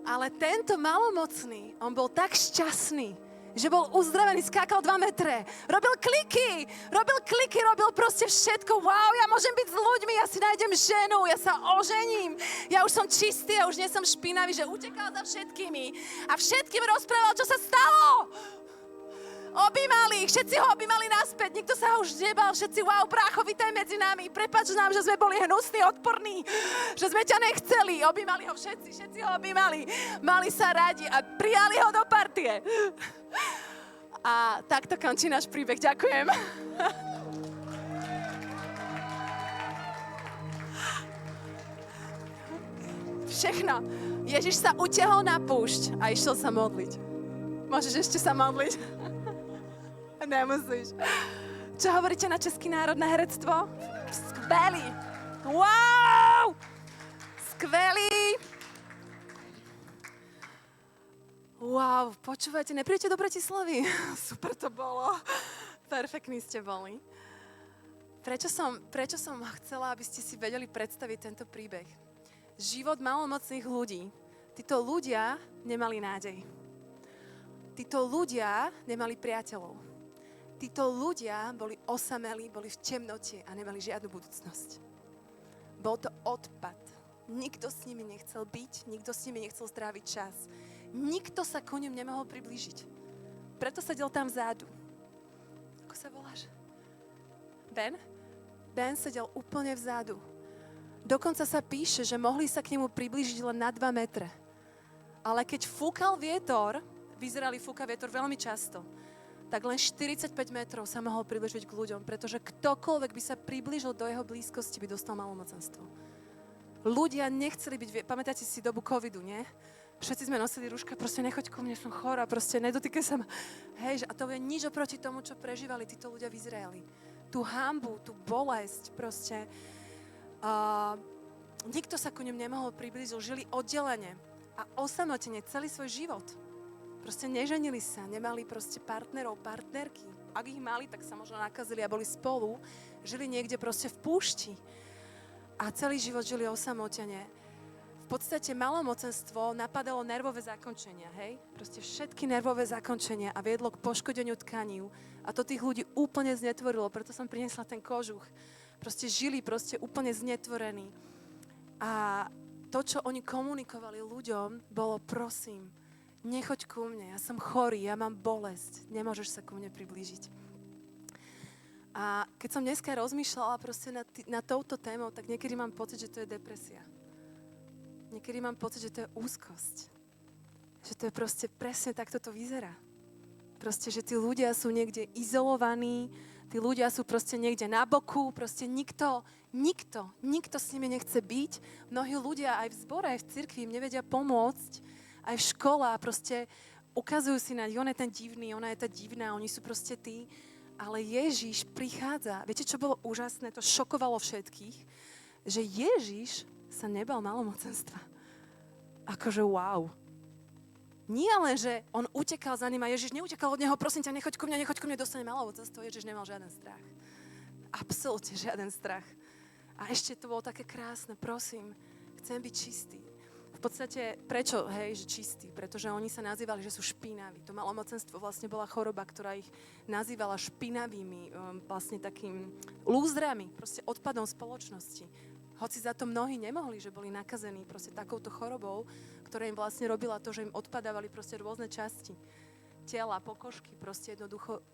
[SPEAKER 1] Ale tento malomocný, on bol tak šťastný, že bol uzdravený, skákal 2 metre, robil kliky, robil proste všetko. Wow, ja môžem byť s ľuďmi, ja si nájdem ženu, ja sa ožením, ja už som čistý, ja už nie som špinavý, že utekal za všetkými a všetkým rozprával, čo sa stalo. A Objímali ich, všetci ho objímali naspäť, nikto sa ho už nebal, všetci, wow, brácho, vítaj medzi nami, prepáč nám, že sme boli hnusní, odporní, že sme ťa nechceli, objímali ho všetci ho objímali, mali sa radi a prijali ho do partie. A takto končí náš príbeh, ďakujem. Všechno. Ježiš sa utiahol na púšť a išiel sa modliť. Môžeš ešte sa modliť? Nemusíš. Čo hovoríte na český národ, na herectvo? Skvelý. Wow! Skvelý. Wow, počúvajte, nepríjete do Bratislavy? Super to bolo. Perfektní ste boli. Prečo som chcela, aby ste si vedeli predstaviť tento príbeh? Život malomocných ľudí. Títo ľudia nemali nádej. Títo ľudia nemali priateľov. Títo ľudia boli osamelí, boli v temnote a nemali žiadnu budúcnosť. Bol to odpad. Nikto s nimi nechcel byť, nikto s nimi nechcel stráviť čas. Nikto sa ku nim nemohol priblížiť. Preto sedel tam vzadu. Ako sa voláš? Ben? Ben sedel úplne vzadu. Dokonca sa píše, že mohli sa k nemu priblížiť len na 2 metre. Ale keď fúkal vietor, v Izraeli fúka vietor veľmi často, tak len 45 metrov sa mohol priblížiť k ľuďom, pretože ktokoľvek by sa priblížil do jeho blízkosti, by dostal malomocenstvo. Ľudia nechceli byť, pamätáte si dobu covidu, nie? Všetci sme nosili rúška, proste nechoď ku mne, som chorá, proste nedotýkaj sa ma. Hej, a to je nič oproti tomu, čo prežívali títo ľudia v Izraeli. Tú hanbu, tú bolesť, proste. Nikto sa ku ňom nemohol priblížiť, žili oddelene a osamotene celý svoj život. Proste neženili sa, nemali proste partnerov, partnerky. Ak ich mali, tak sa možno nakazili a boli spolu. Žili niekde proste v púšti. A celý život žili osamotene. V podstate malomocenstvo napadalo nervové zakončenia, hej? Proste všetky nervové zakončenia a viedlo k poškodeniu tkaní. A to tých ľudí úplne znetvorilo, preto som priniesla ten kožuch. Proste žili úplne znetvorení. A to, čo oni komunikovali ľuďom, bolo prosím, nechoď ku mne, ja som chorý, ja mám bolesť, nemôžeš sa ku mne priblížiť. A keď som dneska rozmýšľala proste nad touto témou, tak niekedy mám pocit, že to je depresia. Niekedy mám pocit, že to je úzkosť. Že to je proste presne takto to vyzerá. Proste, že tí ľudia sú niekde izolovaní, tí ľudia sú proste niekde na boku, proste nikto s nimi nechce byť. Mnohí ľudia aj v zbore, aj v cirkvi im nevedia pomôcť, aj v škole a proste ukazujú si na on je ten divný, ona je tá divná, oni sú proste tí. Ale Ježiš prichádza. Viete, čo bolo úžasné? To šokovalo všetkých, že Ježiš sa nebal malomocenstva. Akože wow. Nie len, že on utekal za ním a Ježiš neutekal od neho, prosím ťa, nechoď ku mne, dostane malomocenstvo. Ježiš nemal žiaden strach. Absolútne žiaden strach. A ešte to bolo také krásne, prosím, chcem byť čistý. V podstate, prečo, že čistí? Pretože oni sa nazývali, že sú špinaví. To malomocenstvo vlastne bola choroba, ktorá ich nazývala špinavými, vlastne takým lúzrami, proste odpadom spoločnosti. Hoci za to mnohí nemohli, že boli nakazení proste takouto chorobou, ktorá im vlastne robila to, že im odpadávali proste rôzne časti tela, pokožky, proste jednoducho,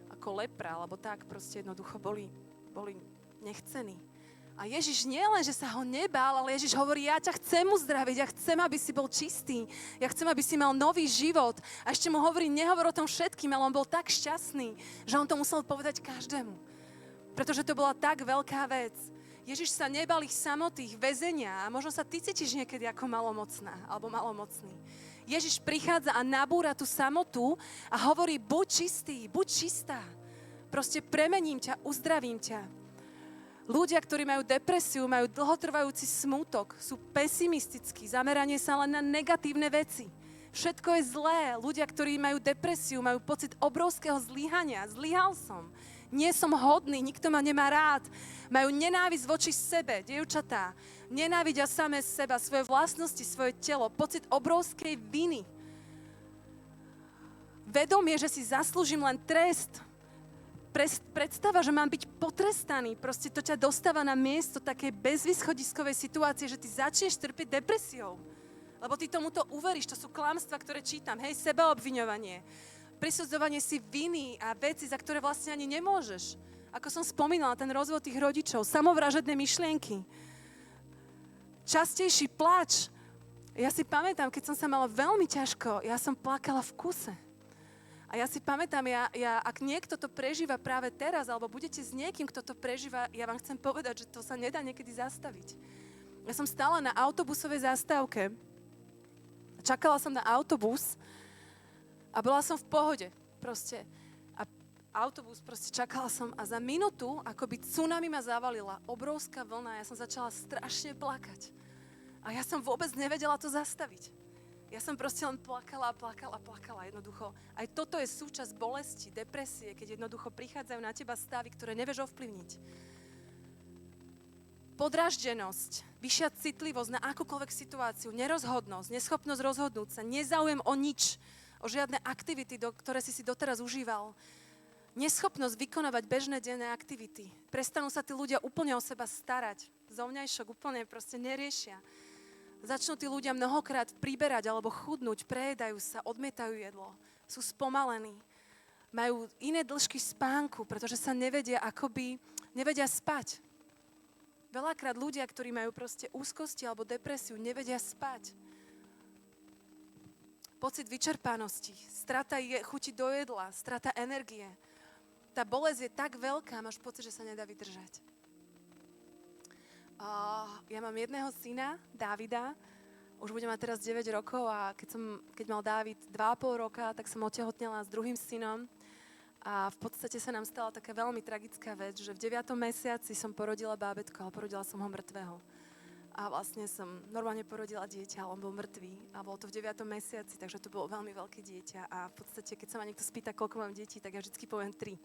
[SPEAKER 1] ako lepra, alebo tak, proste jednoducho boli nechcení. A Ježiš nie len, že sa ho nebál, ale Ježiš hovorí, ja ťa chcem uzdraviť, ja chcem, aby si bol čistý, ja chcem, aby si mal nový život. A ešte mu hovorí, nehovor o tom všetkým, ale on bol tak šťastný, že on to musel povedať každému. Pretože to bola tak veľká vec. Ježiš sa nebal ich samotných, väzenia a možno sa ty cítiš niekedy ako malomocná alebo malomocný. Ježiš prichádza a nabúra tú samotu a hovorí, buď čistý, buď čistá. Proste premením ťa, uzdravím ťa. Ľudia, ktorí majú depresiu, majú dlhotrvajúci smútok, sú pesimistickí, zameranie sa len na negatívne veci. Všetko je zlé. Ľudia, ktorí majú depresiu, majú pocit obrovského zlyhania. Zlyhal som. Nie som hodný, nikto ma nemá rád. Majú nenávisť voči sebe, dievčatá. Nenávidia samé seba, svoje vlastnosti, svoje telo. Pocit obrovskej viny. Vedomie, že si zaslúžim len trest. Predstava, že mám byť potrestaný, proste to ťa dostáva na miesto takej bezvýchodiskovej situácie, že ty začneš trpiť depresiou. Lebo ty tomuto uveríš, to sú klamstvá, ktoré čítam. Sebaobviňovanie. prisudzovanie si viny a veci, za ktoré vlastne ani nemôžeš. Ako som spomínala, ten rozvod tých rodičov, samovražedné myšlienky, častejší plač. Ja si pamätám, keď som sa mala veľmi ťažko, ja som plakala v kuse. A ja si pamätám, ak niekto to prežíva práve teraz, alebo budete s niekým, kto to prežíva, ja vám chcem povedať, že to sa nedá niekedy zastaviť. Ja som stála na autobusovej zastávke, čakala som na autobus a bola som v pohode proste. A autobus proste čakala som a za minútu, akoby tsunami ma zavalila, obrovská vlna, ja som začala strašne plakať. A ja som vôbec nevedela to zastaviť. Ja som proste len plakala jednoducho. Aj toto je súčasť bolesti, depresie, keď jednoducho prichádzajú na teba stavy, ktoré nevieš ovplyvniť. Podráždenosť, vyššia citlivosť na akúkoľvek situáciu, nerozhodnosť, neschopnosť rozhodnúť sa, nezáujem o nič, o žiadne aktivity, ktoré si doteraz užíval. Neschopnosť vykonávať bežné denné aktivity. Prestanú sa tí ľudia úplne o seba starať. Zovňajšok úplne proste neriešia. Začnú tí ľudia mnohokrát priberať alebo chudnúť, prejedajú sa, odmietajú jedlo. Sú spomalení. Majú iné dĺžky spánku, pretože sa nevedia spať. Veľakrát ľudia, ktorí majú proste úzkosti alebo depresiu, nevedia spať. Pocit vyčerpanosti, strata chuti do jedla, strata energie. Tá bolesť je tak veľká, máš pocit, že sa nedá vydržať. Ja mám jedného syna, Dávida, už bude mať teraz 9 rokov a keď mal Dávid 2,5 roka, tak som otehotnela s druhým synom a v podstate sa nám stala taká veľmi tragická vec, že v 9. mesiaci som porodila bábätko, ale porodila som ho mŕtvého. A vlastne som normálne porodila dieťa, ale on bol mŕtvý a bolo to v 9. mesiaci, takže to bolo veľmi veľké dieťa a v podstate, keď sa ma niekto spýta, koľko mám detí, tak ja vždycky poviem 3.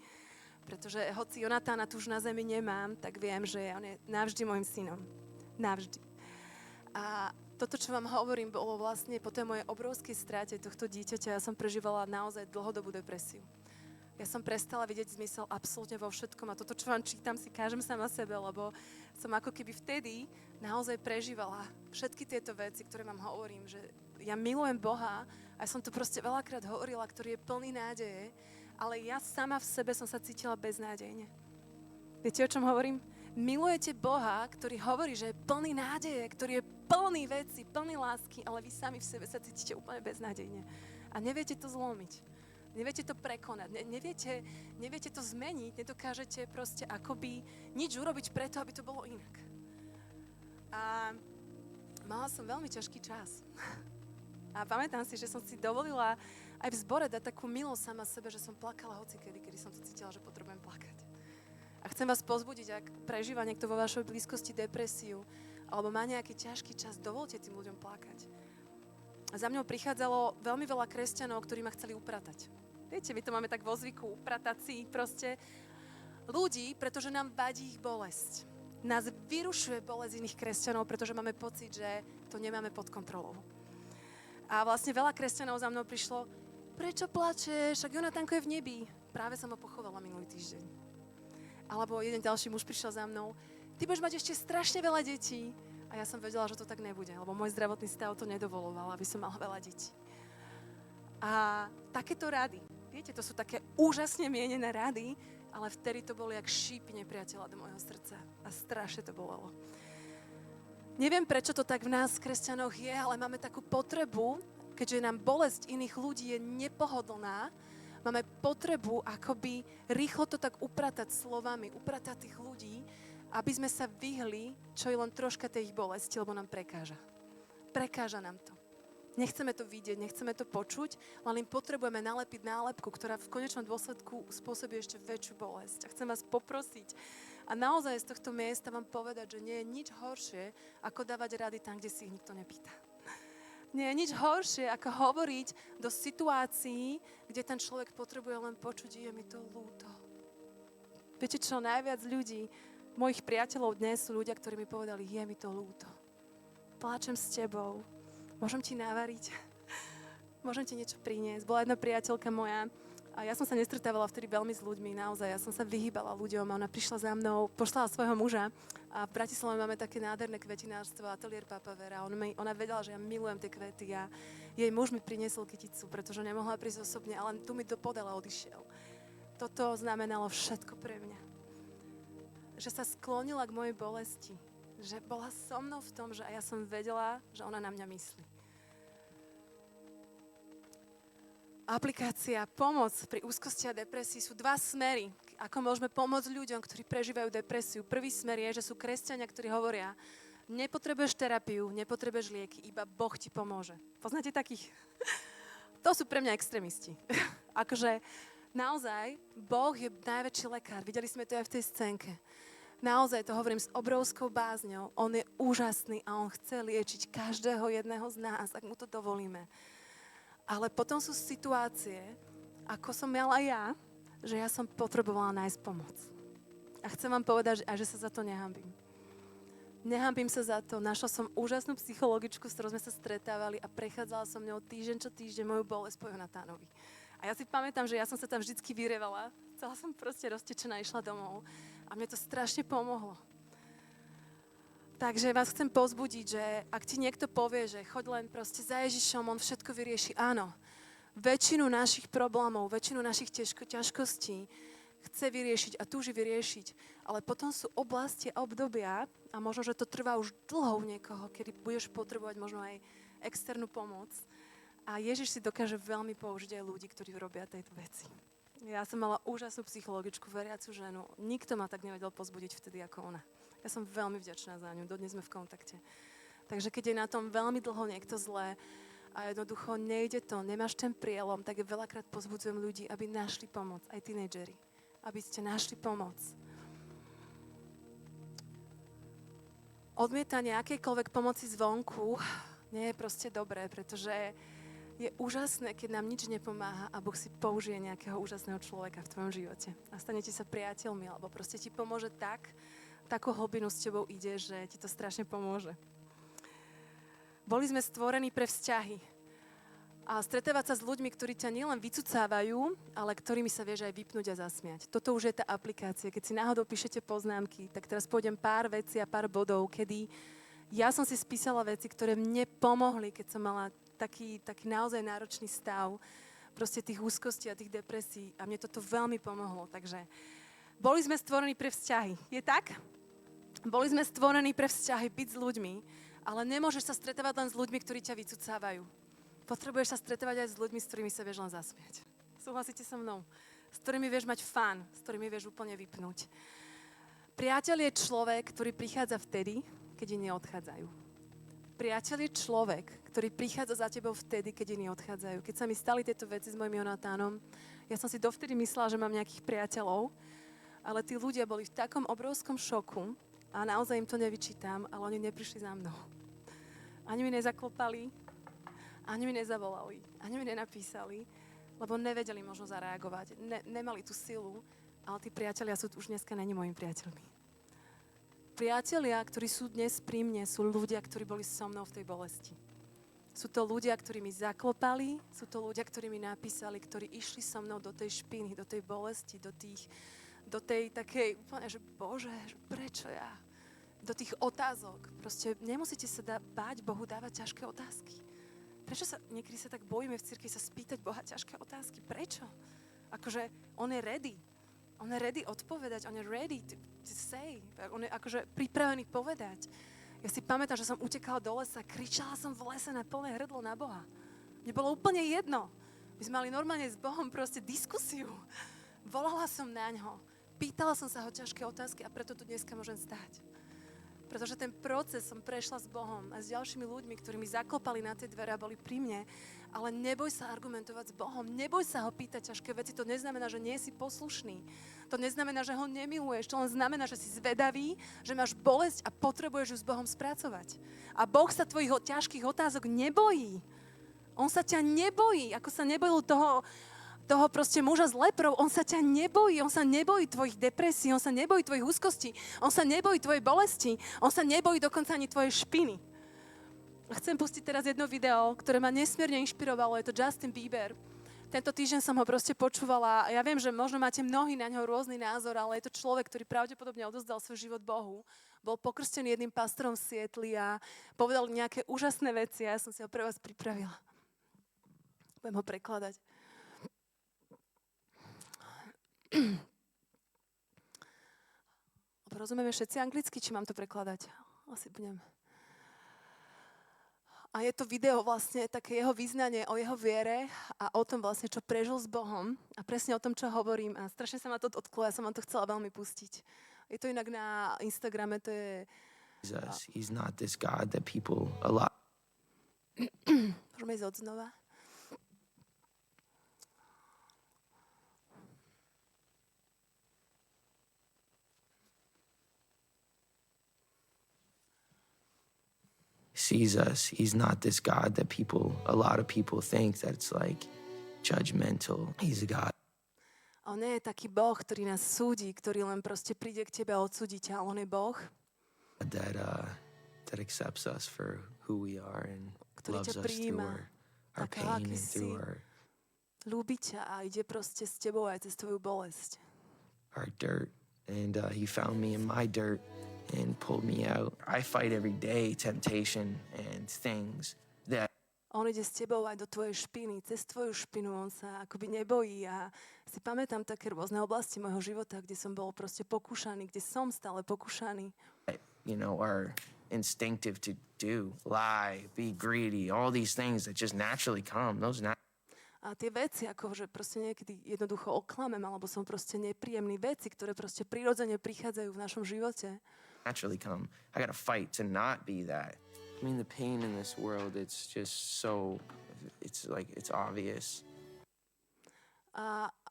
[SPEAKER 1] Pretože hoci Jonatána tu už na zemi nemám, tak viem, že on je navždy môjim synom. Navždy. A toto, čo vám hovorím, bolo vlastne po tej mojej obrovskej strate tohto dieťaťa, ja som prežívala naozaj dlhodobú depresiu. Ja som prestala vidieť zmysel absolútne vo všetkom a toto, čo vám čítam, si kážem sama sebe, lebo som ako keby vtedy naozaj prežívala všetky tieto veci, ktoré vám hovorím, že ja milujem Boha a som to proste veľakrát hovorila, ktorý je plný nádeje, ale ja sama v sebe som sa cítila beznádejne. Viete, o čom hovorím? Milujete Boha, ktorý hovorí, že je plný nádeje, ktorý je plný veci, plný lásky, ale vy sami v sebe sa cítite úplne beznádejne. A neviete to zlomiť. Neviete to prekonať. Neviete to zmeniť. Nedokážete proste akoby nič urobiť preto, aby to bolo inak. A mala som veľmi ťažký čas. A pamätám si, že som si dovolila aj v zbore dať takú milosť sama sebe, že som plakala hocikedy, kedy som to cítila, že potrebujem plakať. A chcem vás pozbudiť, ak prežíva niekto vo vašej blízkosti depresiu, alebo má nejaký ťažký čas, dovolte tým ľuďom plakať. A za mňou prichádzalo veľmi veľa kresťanov, ktorí ma chceli upratať. Viete, my to máme tak vo zvyku, upratať si proste ľudí, pretože nám vadí ich bolesť. Nás vyrušuje bolesť iných kresťanov, pretože máme pocit, že to nemáme pod kontrolou. A vlastne veľa kresťanov za mnou prišlo, prečo plačeš, však Jonatánko je v nebi. Práve som ho pochovala minulý týždeň. Alebo jeden ďalší muž prišiel za mnou, ty budeš mať ešte strašne veľa detí. A ja som vedela, že to tak nebude, lebo môj zdravotný stav to nedovoloval, aby som mala veľa detí. A takéto rady, viete, to sú také úžasne mienené rady, ale vtedy to boli jak šíp nepriateľa do môjho srdca. A strašne to bolelo. Neviem, prečo to tak v nás, kresťanoch, je, ale máme takú potrebu, keďže nám bolesť iných ľudí je nepohodlná, máme potrebu akoby rýchlo to tak upratať slovami, upratať tých ľudí, aby sme sa vyhli, čo je len troška tej ich bolesti, lebo nám prekáža. Prekáža nám to. Nechceme to vidieť, nechceme to počuť, len im potrebujeme nalepiť nálepku, ktorá v konečnom dôsledku spôsobí ešte väčšiu bolesť. A chcem vás poprosiť a naozaj z tohto miesta vám povedať, že nie je nič horšie, ako dávať rady tam, kde si ich nikto nepýta. Nie je nič horšie, ako hovoriť do situácií, kde ten človek potrebuje len počuť, je mi to ľúto. Viete čo, najviac ľudí, mojich priateľov dnes sú ľudia, ktorí mi povedali, je mi to ľúto. Pláčem s tebou. Môžem ti navariť? Môžem ti niečo priniesť? Bola jedna priateľka moja a ja som sa nestretávala vtedy veľmi s ľuďmi, naozaj. Ja som sa vyhýbala ľuďom a ona prišla za mnou, poslala svojho muža A v Bratislave máme také nádherné kvetinárstvo, ateliér Papa Vera. Ona vedela, že ja milujem tie kvety a jej muž mi priniesol kyticu, pretože nemohla prísť osobne, ale tu mi to podal a odišiel. Toto znamenalo všetko pre mňa. Že sa sklonila k mojej bolesti. Že bola so mnou v tom, že ja som vedela, že ona na mňa myslí. Aplikácia pomoc pri úzkosti a depresii sú dva smery, ako môžeme pomôcť ľuďom, ktorí prežívajú depresiu. Prvý smer je, že sú kresťania, ktorí hovoria, nepotrebuješ terapiu, nepotrebuješ lieky, iba Boh ti pomôže. Poznáte takých? To sú pre mňa extrémisti. Akože naozaj, Boh je najväčší lekár. Videli sme to aj v tej scénke. Naozaj to hovorím s obrovskou bázňou. On je úžasný a on chce liečiť každého jedného z nás, ak mu to dovolíme. Ale potom sú situácie, ako som mala ja, že ja som potrebovala nájsť pomoc. A chcem vám povedať, že sa za to nehanbím. Nehanbím sa za to. Našla som úžasnú psychologičku, s ktorou sme sa stretávali a prechádzala som ňou týždeň čo týždeň moju bolesť po Jonatánovi. A ja si pamätám, že ja som sa tam vždycky vyrevala. Celá som proste roztečená, išla domov. A mne to strašne pomohlo. Takže vás chcem povzbudiť, že ak ti niekto povie, že choď len proste za Ježišom, on všetko vyrieši. Áno, väčšinu našich problémov, väčšinu našich ťažkostí chce vyriešiť a túži vyriešiť. Ale potom sú oblasti a obdobia, a možno, že to trvá už dlho u niekoho, kedy budeš potrebovať možno aj externú pomoc. A Ježiš si dokáže veľmi použiť aj ľudí, ktorí robia tejto veci. Ja som mala úžasnú psychologičku, veriacu ženu. Nikto ma tak nevedel pozbudiť vtedy ako ona. Ja som veľmi vďačná za ňu, dodnes sme v kontakte. Takže keď je na tom veľmi dlho niekto zlé a jednoducho nejde to, nemáš ten prielom, tak je veľakrát pozbudzujem ľudí, aby našli pomoc, aj tínedžeri. Aby ste našli pomoc. Odmietanie akejkoľvek pomoci zvonku nie je proste dobré, pretože je úžasné, keď nám nič nepomáha a Boh si použije nejakého úžasného človeka v tvojom živote. A stanete sa priateľmi, alebo proste ti pomôže takú hlbinu s tebou ide, že ti to strašne pomôže. Boli sme stvorení pre vzťahy. A stretávať sa s ľuďmi, ktorí ťa nielen vycucávajú, ale ktorými sa vieš aj vypnúť a zasmiať. Toto už je tá aplikácia. Keď si náhodou píšete poznámky, tak teraz pôjdem pár vecí a pár bodov, kedy ja som si spísala veci, ktoré mne pomohli, keď som mala taký naozaj náročný stav, proste tých úzkostí a tých depresí. A mne toto veľmi pomohlo. Takže boli sme stvorení pre vzťahy. Je tak? Boli sme stvorení pre vzťahy, byť s ľuďmi, ale nemôžeš sa stretávať len s ľuďmi, ktorí ťa vycucávajú. Potrebuješ sa stretávať aj s ľuďmi, s ktorými sa vieš len zasmiať. Súhlasíte so mnou? S ktorými vieš mať fun, s ktorými vieš úplne vypnúť. Priateľ je človek, ktorý prichádza vtedy, keď iní odchádzajú. Priateľ je človek, ktorý prichádza za tebou vtedy, keď iní odchádzajú. Keď sa mi stali tieto veci s mojim Jonatánom, ja som si dovtedy myslela, že mám nejakých priateľov, ale tí ľudia boli v takom obrovskom šoku a naozaj im to nevyčítam, ale oni neprišli za mnou. Ani mi nezaklopali, ani mi nezavolali, ani mi nenapísali, lebo nevedeli možno zareagovať. Nemali tú silu, ale tí priatelia sú už dneska není mojimi priateľmi. Priatelia, ktorí sú dnes pri mne, sú ľudia, ktorí boli so mnou v tej bolesti. Sú to ľudia, ktorí mi zaklopali, sú to ľudia, ktorí mi napísali, ktorí išli so mnou do tej špiny, do tej bolesti, do tej takej úplne, že Bože, prečo ja? Do tých otázok. Proste nemusíte sa báť Bohu dávať ťažké otázky. Prečo sa niekedy tak bojíme v cirkvi sa spýtať Boha ťažké otázky? Prečo? Akože on je ready. On je ready odpovedať. On je ready to say. On je akože pripravený povedať. Ja si pamätám, že som utekala do lesa, kričala som v lese na plné hrdlo na Boha. Mne bolo úplne jedno. My sme mali normálne s Bohom proste diskusiu. Volala som na ňo. Pýtala som sa ho ťažké otázky a preto tu dneska môžem stáť. Pretože ten proces som prešla s Bohom a s ďalšími ľuďmi, ktorí mi zaklopali na tie dvere a boli pri mne. Ale neboj sa argumentovať s Bohom, neboj sa ho pýtať ťažké veci. To neznamená, že nie si poslušný. To neznamená, že ho nemiluješ. To len znamená, že si zvedavý, že máš bolesť a potrebuješ ju s Bohom spracovať. A Boh sa tvojich ťažkých otázok nebojí. On sa ťa nebojí, ako sa nebojil toho proste muža s leprou, on sa ťa nebojí, on sa nebojí tvojich depresí, on sa nebojí tvojich úzkostí, on sa nebojí tvojej bolesti, on sa nebojí dokonca ani tvojej špiny. Chcem pustiť teraz jedno video, ktoré ma nesmierne inšpirovalo, je to Justin Bieber. Tento týždeň som ho proste počúvala a ja viem, že možno máte mnohí na ňo rôzny názor, ale je to človek, ktorý pravdepodobne odozdal svoj život Bohu. Bol pokrstený jedným pastorom v Sietli a povedal nejaké úžasné veci a ja som si ho pre vás pripravila. Budem ho prekladať. Rozumieme všetci anglicky, či mám to prekladať? Asi budem. A je to video vlastne také jeho vyznanie o jeho viere a o tom vlastne, čo prežil s Bohom a presne o tom, čo hovorím. A strašne sa ma to dotklo, ja som vám to chcela veľmi pustiť. Je to inak na Instagrame, to je...
[SPEAKER 2] Jesus, he's not this God that people a lot
[SPEAKER 1] Môžeme ísť odznova.
[SPEAKER 2] sees us. He's not this God that a lot of people think that it's like judgmental. He's a God
[SPEAKER 1] A on nie je taký Boh, ktorý nás súdi, ktorý len proste príde k tebe a odsúdi ťa. On je Boh,
[SPEAKER 2] that accepts us for who we are and
[SPEAKER 1] ktorý
[SPEAKER 2] loves
[SPEAKER 1] ťa
[SPEAKER 2] us through
[SPEAKER 1] prijíma,
[SPEAKER 2] our
[SPEAKER 1] taká,
[SPEAKER 2] pain
[SPEAKER 1] aký
[SPEAKER 2] and
[SPEAKER 1] si.
[SPEAKER 2] through our
[SPEAKER 1] Ľúbi ťa a ide proste s tebou aj cez tvoju bolesť.
[SPEAKER 2] dirt. And he found me in my dirt and pulled me out. I fight every day temptation and things that
[SPEAKER 1] On ide s tebou aj do tvojej špiny, cez tvoju špinu, on sa akoby nebojí a si pamätám také rôzne oblasti môjho života, kde som bol proste pokúšaný, kde som stále pokúšaný.
[SPEAKER 2] are instinctive to do, lie, be greedy, all these things that just naturally come.
[SPEAKER 1] A tie veci, ako že proste niekedy jednoducho oklamem, alebo som proste nepríjemný, veci, ktoré proste prirodzene prichádzajú v našom živote.
[SPEAKER 2] naturally come. I got to fight to not be that. I mean, the pain in this world, it's just so, it's like, it's obvious.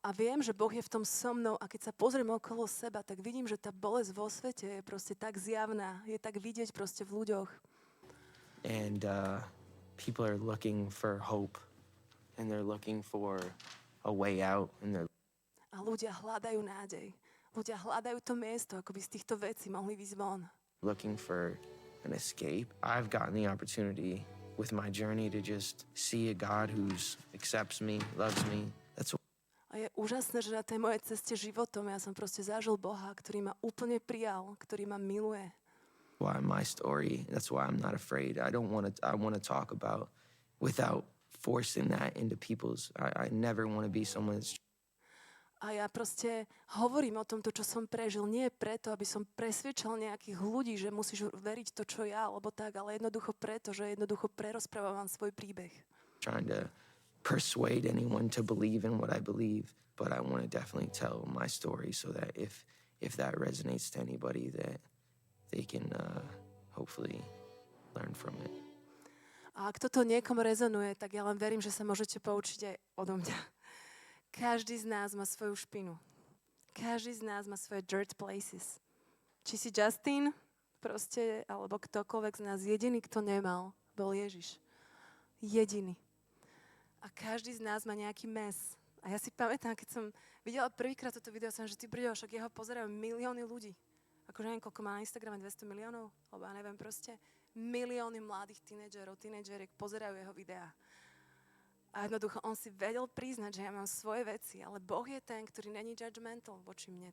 [SPEAKER 1] A viem, že Boh je v tom so mnou a keď sa pozriem okolo seba, tak vidím, že tá bolesť vo svete je proste tak zjavná, je tak vidieť proste v ľuďoch.
[SPEAKER 2] And people are looking for hope, and they're looking for a way out, and they're
[SPEAKER 1] A ľudia hľadajú nádej. Ľudia hľadajú to miesto, ako by z týchto vecí mohli výjsť von.
[SPEAKER 2] looking for an escape. I've gotten the opportunity with my journey to just see a God who accepts me, loves me. That's
[SPEAKER 1] A je úžasné, že na tej mojej ceste životom ja som proste zažil Boha, ktorý ma úplne prijal, ktorý ma miluje.
[SPEAKER 2] why my story. That's why I'm not afraid. I want to talk about without forcing that into people's. I never want to be someone that's
[SPEAKER 1] A ja proste hovorím o tomto, čo som prežil, nie preto, aby som presvedčal nejakých ľudí, že musíš veriť to, čo ja, alebo tak, ale jednoducho preto, že jednoducho prerozprávam svoj príbeh.
[SPEAKER 2] trying to persuade anyone to believe in what I believe, but I want to definitely tell my story so that if that resonates to anybody, that they can hopefully learn from it.
[SPEAKER 1] A ak toto niekomu rezonuje, tak ja len verím, že sa môžete poučiť aj odo mňa. Každý z nás má svoju špinu. Každý z nás má svoje dirt places. Či si Justin, proste, alebo ktokoľvek z nás, jediný, kto nemal, bol Ježiš. Jediný. A každý z nás má nejaký mes. A ja si pamätám, keď som videla prvýkrát toto video, som, že ty brďo, však jeho pozerajú milióny ľudí. Akože neviem, koľko má na Instagrame, 200 miliónov? Alebo ja neviem, proste milióny mladých tínedžeriek pozerajú jeho videá. A jednoducho, on si vedel priznať, že ja mám svoje veci, ale Boh je ten, ktorý není judgmental voči mne.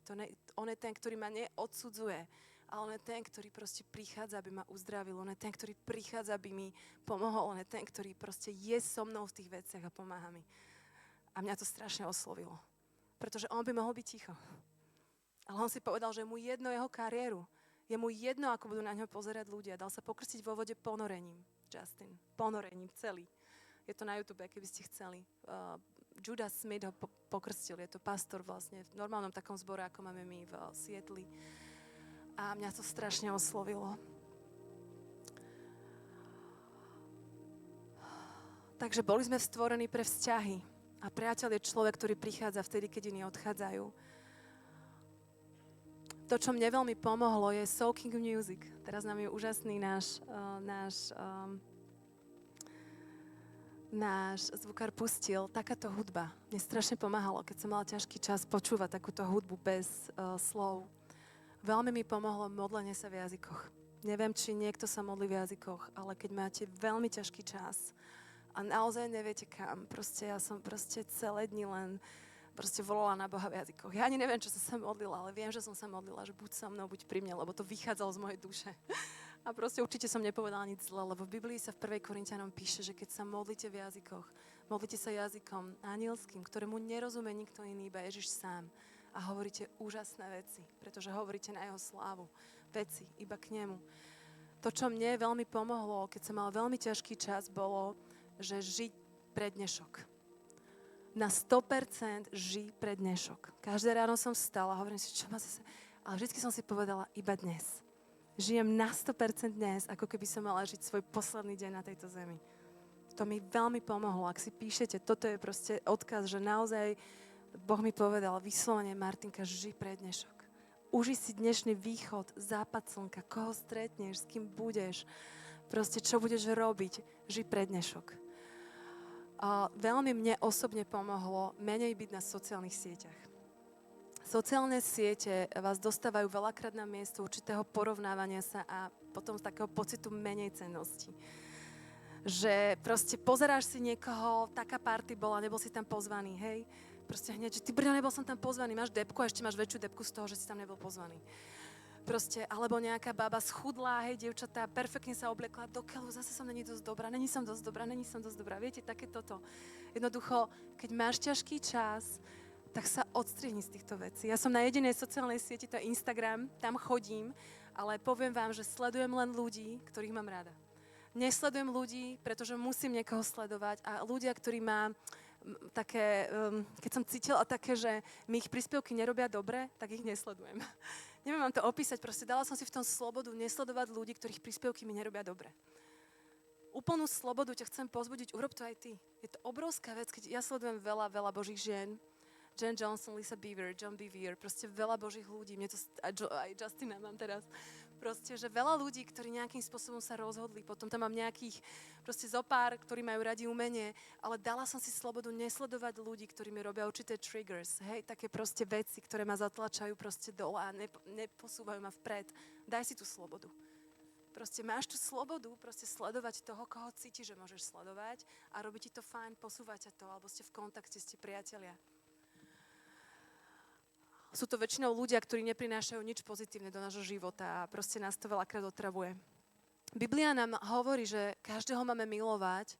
[SPEAKER 1] On je ten, ktorý ma neodsudzuje, ale on je ten, ktorý proste prichádza, aby ma uzdravil. On je ten, ktorý prichádza, aby mi pomohol. On je ten, ktorý proste je so mnou v tých veciach a pomáha mi. A mňa to strašne oslovilo. Pretože on by mohol byť ticho. Ale on si povedal, že je mu jedno jeho kariéru. Je mu jedno, ako budú na ňo pozerať ľudia. Dal sa pokrstiť vo vode ponorením. Justin. Ponorením celý. Je to na YouTube, keby ste chceli. Judah Smith ho pokrstil. Je to pastor vlastne v normálnom takom zbore, ako máme my v Sietli. A mňa to strašne oslovilo. Takže boli sme stvorení pre vzťahy. A priateľ je človek, ktorý prichádza vtedy, keď iní odchádzajú. To, čo mne veľmi pomohlo, je soaking music. Teraz nám je úžasný náš zvukár pustil, takáto hudba. Mne strašne pomáhalo, keď som mala ťažký čas počúvať takúto hudbu bez slov. Veľmi mi pomohlo modlenie sa v jazykoch. Neviem, či niekto sa modlí v jazykoch, ale keď máte veľmi ťažký čas a naozaj neviete kam, proste ja som celé dni len proste volala na Boha v jazykoch. Ja ani neviem, čo som sa modlila, ale viem, že som sa modlila, že buď so mnou, buď pri mne, lebo to vychádzalo z mojej duše. A proste určite som nepovedala nič zle, lebo v Biblii sa v 1. Korinťanom píše, že keď sa modlíte v jazykoch, modlite sa jazykom anielským, ktorému nerozumie nikto iný, iba Ježiš sám. A hovoríte úžasné veci, pretože hovoríte na jeho slávu. Veci, iba k nemu. To, čo mne veľmi pomohlo, keď som mala veľmi ťažký čas, bolo, že žiť pre dnešok. Na 100% žij pre dnešok. Každé ráno som vstala a hovorím si, čo ma zase... Ale vždy som si povedala, iba dnes. Žijem na 100% dnes, ako keby som mala žiť svoj posledný deň na tejto zemi. To mi veľmi pomohlo. Ak si píšete, toto je proste odkaz, že naozaj Boh mi povedal, vyslovene, Martinka, žij pre dnešok. Uži si dnešný východ, západ slnka, koho stretneš, s kým budeš, proste čo budeš robiť, žij pre dnešok. A veľmi mne osobne pomohlo menej byť na sociálnych sieťach. Sociálne siete vás dostávajú veľakrát na miesto určitého porovnávania sa a potom z takého pocitu menej cennosti. Že proste pozeráš si niekoho, taká party bola, nebol si tam pozvaný, hej? Proste hneď, že ty brňo, nebol som tam pozvaný, máš debku a ešte máš väčšiu debku z toho, že si tam nebol pozvaný. Proste, alebo nejaká baba schudlá, hej, dievčatá, perfektne sa obliekla, do keľu, zase som není dosť dobrá, není som dosť dobrá, viete, také toto. Jednoducho, keď máš ťažký čas, tak sa odstrihni z týchto vecí. Ja som na jedinej sociálnej sieti, to je Instagram, tam chodím, ale poviem vám, že sledujem len ľudí, ktorých mám rada. Nesledujem ľudí, pretože musím niekoho sledovať a ľudia, ktorí má také, keď som cítila také, že mi ich príspevky nerobia dobre, tak ich nesledujem. Neviem vám to opísať, proste dala som si v tom slobodu nesledovať ľudí, ktorých príspevky mi nerobia dobre. Úplnú slobodu ťa chcem pozbudiť, urob to aj ty. Je to obrovská vec, keď ja sledujem veľa božích žien, Jen Johnson, Lisa Beaver, John Bevere, proste veľa božích ľudí, mne to, aj Justina mám teraz, proste, že veľa ľudí, ktorí nejakým spôsobom sa rozhodli, potom tam mám nejakých, proste zopár, ktorí majú radi umenie, ale dala som si slobodu nesledovať ľudí, ktorí mi robia určité triggers, hej, také proste veci, ktoré ma zatlačajú proste dole a neposúvajú ma vpred. Daj si tú slobodu. Proste máš tú slobodu, proste sledovať toho, koho cítiš, že môžeš sledovať a robí ti to fajn, posúva ťa to, alebo ste v kontakte, ste priatelia. Sú to väčšinou ľudia, ktorí neprinášajú nič pozitívne do nášho života a proste nás to veľakrát otravuje. Biblia nám hovorí, že každého máme milovať,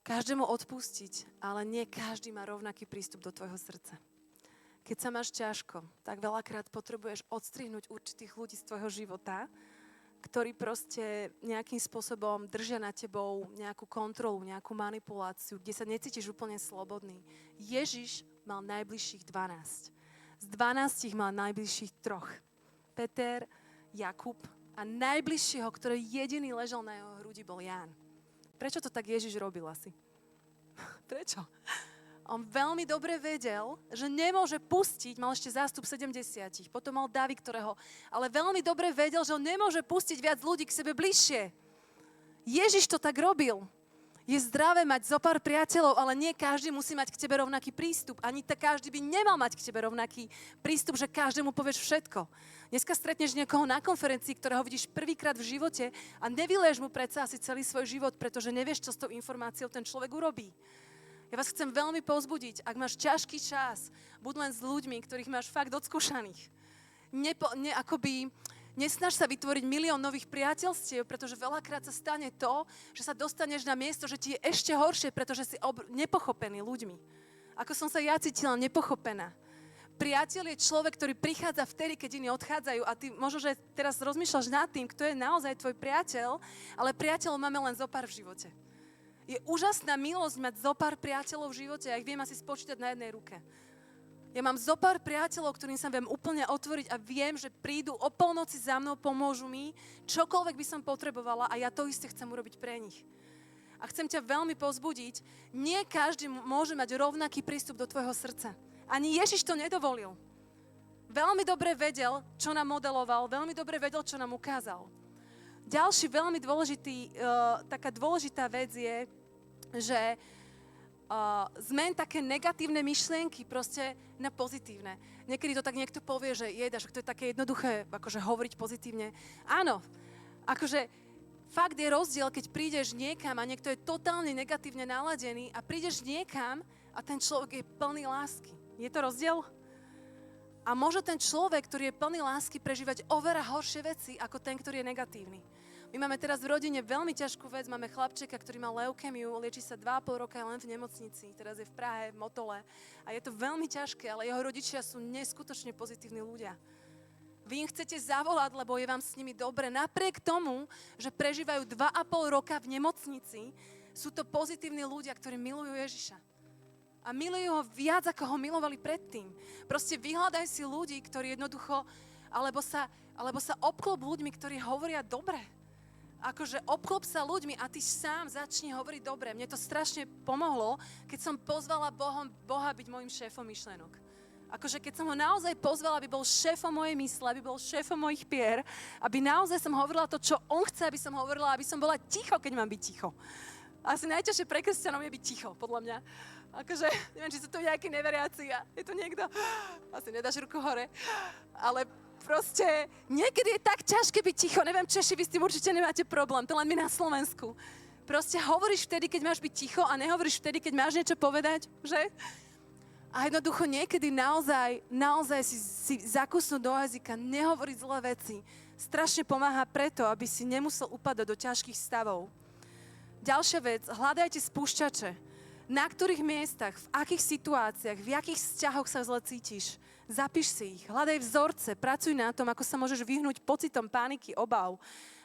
[SPEAKER 1] každému odpustiť, ale nie každý má rovnaký prístup do tvojho srdca. Keď sa máš ťažko, tak veľakrát potrebuješ odstrihnúť určitých ľudí z tvojho života, ktorí proste nejakým spôsobom držia nad tebou nejakú kontrolu, nejakú manipuláciu, kde sa necítiš úplne slobodný. Ježiš mal najbližších 12. Z 12 mal najbližších 3. Peter, Jakub a najbližšieho, ktorý jediný ležal na jeho hrudi, bol Ján. Prečo to tak Ježiš robil asi? Prečo? On veľmi dobre vedel, že nemôže pustiť, mal ešte zástup 70, potom mal Dávid, ale veľmi dobre vedel, že on nemôže pustiť viac ľudí k sebe bližšie. Ježiš to tak robil. Je zdravé mať zopár priateľov, ale nie každý musí mať k tebe rovnaký prístup. Ani každý by nemal mať k tebe rovnaký prístup, že každému povieš všetko. Dneska stretneš niekoho na konferencii, ktorého vidíš prvýkrát v živote a nevyleješ mu predsa asi celý svoj život, pretože nevieš, čo s tou informáciou ten človek urobí. Ja vás chcem veľmi povzbudiť, ak máš ťažký čas, buď len s ľuďmi, ktorých máš fakt odskúšaných. Nesnaž sa vytvoriť milión nových priateľstiev, pretože veľakrát sa stane to, že sa dostaneš na miesto, že ti je ešte horšie, pretože si nepochopený ľuďmi. Ako som sa ja cítila nepochopená. Priateľ je človek, ktorý prichádza vtedy, keď iní odchádzajú a ty možno, že teraz rozmýšľaš nad tým, kto je naozaj tvoj priateľ, ale priateľov máme len zopár v živote. Je úžasná milosť mať zopár priateľov v živote, ja ich viem asi spočítať na jednej ruke. Ja mám zopár priateľov, ktorým sa viem úplne otvoriť a viem, že prídu o polnoci za mnou, pomôžu mi, čokoľvek by som potrebovala a ja to isté chcem urobiť pre nich. A chcem ťa veľmi povzbudiť, nie každý môže mať rovnaký prístup do tvojho srdca. Ani Ježiš to nedovolil. Veľmi dobre vedel, čo nám modeloval, veľmi dobre vedel, čo nám ukázal. Ďalší veľmi taká dôležitá vec je, že zmen také negatívne myšlienky proste na pozitívne. Niekedy to tak niekto povie, že jedaš, to je také jednoduché, akože hovoriť pozitívne. Áno, akože fakt je rozdiel, keď prídeš niekam a niekto je totálne negatívne naladený a prídeš niekam a ten človek je plný lásky. Je to rozdiel? A môže ten človek, ktorý je plný lásky, prežívať oveľa horšie veci ako ten, ktorý je negatívny. My máme teraz v rodine veľmi ťažkú vec. Máme chlapčeka, ktorý má leukémiu, lieči sa 2,5 roka len v nemocnici. Teraz je v Prahe, v Motole. A je to veľmi ťažké, ale jeho rodičia sú neskutočne pozitívni ľudia. Vy im chcete zavolať, lebo je vám s nimi dobre. Napriek tomu, že prežívajú 2,5 roka v nemocnici, sú to pozitívni ľudia, ktorí milujú Ježiša. A milujú ho viac, ako ho milovali predtým. Proste vyhľadaj si ľudí, ktorí jednoducho, alebo sa obklop ľuďmi, ktorí hovoria dobre. Akože obklop sa ľuďmi a ty sám začni hovoriť dobre. Mne to strašne pomohlo, keď som pozvala Boha byť môjim šéfom myšlienok. Akože keď som ho naozaj pozvala, aby bol šéfom mojej mysle, aby bol šéfom mojich pier, aby naozaj som hovorila to, čo on chce, aby som hovorila, aby som bola ticho, keď mám byť ticho. Asi najťažšie pre kresťanov je byť ticho, podľa mňa. Akože, neviem, či sú to nejakí neveriaci a je to niekto, asi nedáš ruku hore, ale proste niekedy je tak ťažké byť ticho. Neviem, Češi, vy s tým určite nemáte problém, to len my na Slovensku. Proste hovoríš vtedy, keď máš byť ticho a nehovoríš vtedy, keď máš niečo povedať, že? A jednoducho niekedy naozaj si zakusnúť do jazyka, nehovoriť zlé veci. Strašne pomáha preto, aby si nemusel upadať do ťažkých stavov. Ďalšia vec, hľadajte spúšťače. Na ktorých miestach, v akých situáciách, v jakých vzťahoch sa zle cítiš. Zapíš si ich, hľadaj vzorce, pracuj na tom, ako sa môžeš vyhnúť pocitom paniky, obav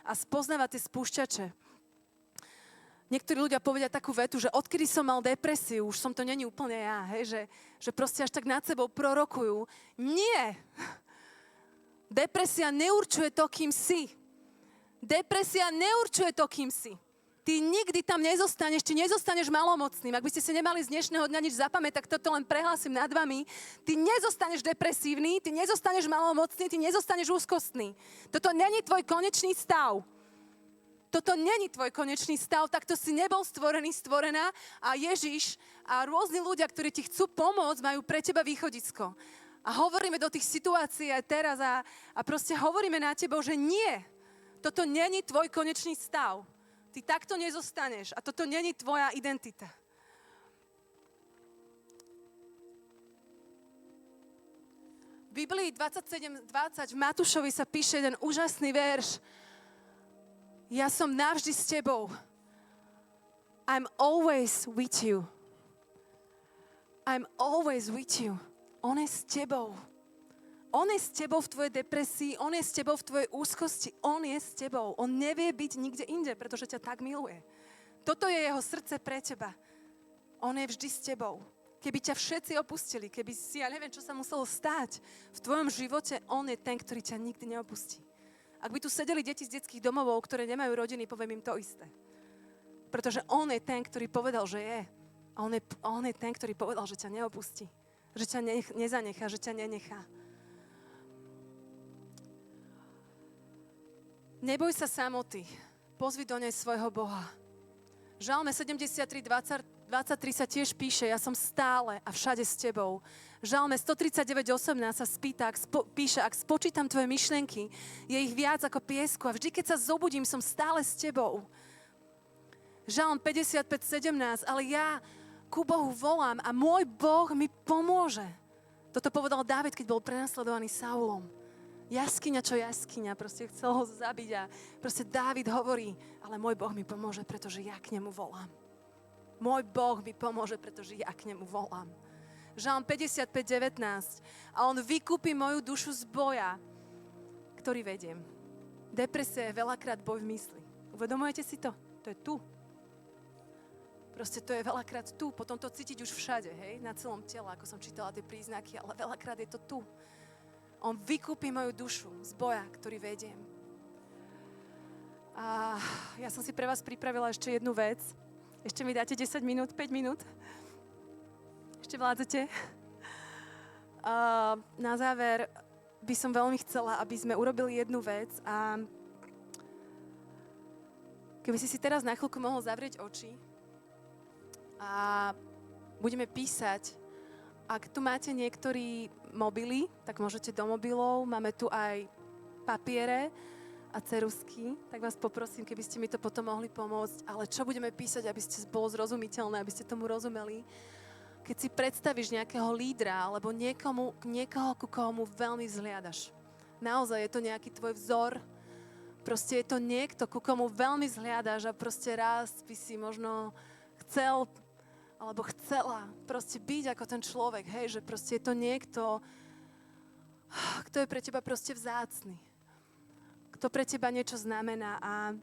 [SPEAKER 1] a spoznávať tie spúšťače. Niektorí ľudia povedia takú vetu, že odkedy som mal depresiu, už som to není úplne ja, hej, že proste až tak nad sebou prorokujú. Nie! Depresia neurčuje to, kým si. Depresia neurčuje to, kým si. Ty nikdy tam nezostaneš, ty nezostaneš malomocným. Ak by ste si nemali z dnešného dňa nič zapamätať, tak toto len prehlásim nad vami. Ty nezostaneš depresívny, ty nezostaneš malomocný, ty nezostaneš úzkostný. Toto není tvoj konečný stav. Toto není tvoj konečný stav, takto si nebol stvorený, stvorená a Ježiš a rôzni ľudia, ktorí ti chcú pomôcť, majú pre teba východisko. A hovoríme do tých situácií aj teraz a proste hovoríme na tebo, že nie. Toto není tvoj konečný stav. Ty takto nezostaneš a toto není tvoja identita. V Biblii 27:20 v Matúšovi sa píše jeden úžasný verš. Ja som navždy s tebou. I'm always with you. I'm always with you. On je s tebou. On je s tebou v tvojej depresii, on je s tebou v tvojej úzkosti, on je s tebou. On nevie byť nikde inde, pretože ťa tak miluje. Toto je jeho srdce pre teba. On je vždy s tebou. Keby ťa všetci opustili, keby si, ja neviem, čo sa muselo stať v tvojom živote, on je ten, ktorý ťa nikdy neopustí. Ak by tu sedeli deti z detských domovov, ktoré nemajú rodiny, poviem im to isté. Pretože on je ten, ktorý povedal, že je. A on je ten, ktorý povedal, že ťa neopustí. Že ťa nezanechá, že ťa nenechá. Neboj sa samoty, pozvi do nej svojho Boha. V Žalme 73:23 sa tiež píše, ja som stále a všade s tebou. V Žalme 139:18 sa píše, ak spočítam tvoje myšlienky, je ich viac ako piesku a vždy, keď sa zobudím, som stále s tebou. Žalm 55:17, ale ja ku Bohu volám a môj Boh mi pomôže. Toto povedal Dávid, keď bol prenasledovaný Saulom. Jaskyňa, čo jaskyňa, proste chcel ho zabiť a proste Dávid hovorí, ale môj Boh mi pomôže, pretože ja k nemu volám. Môj Boh mi pomôže, pretože ja k nemu volám. Žalm 55:19 a on vykúpi moju dušu z boja, ktorý vediem. Depresia je veľakrát boj v mysli. Uvedomujete si to? To je tu. Proste to je veľakrát tu, potom to cítiť už všade, hej, na celom tele, ako som čítala tie príznaky, ale veľakrát je to tu. On vykúpi moju dušu z boja, ktorý vediem. A ja som si pre vás pripravila ešte jednu vec. Ešte mi dáte 10 minút, 5 minút? Ešte vládzete? Na záver by som veľmi chcela, aby sme urobili jednu vec a keby si teraz na chvíľku mohol zavrieť oči a budeme písať. Ak tu máte niektorí mobily, tak môžete do mobilov. Máme tu aj papiere a ceruzky. Tak vás poprosím, keby ste mi to potom mohli pomôcť. Ale čo budeme písať, aby ste bolo zrozumiteľné, aby ste tomu rozumeli. keď si predstavíš nejakého lídra alebo niekoho, ku komu veľmi zhliadaš. Naozaj je to nejaký tvoj vzor, proste je to niekto, ku komu veľmi zhliadaš a proste raz by si možno chcel alebo chcela proste byť ako ten človek, hej, že proste je to niekto, kto je pre teba proste vzácny. Kto pre teba niečo znamená a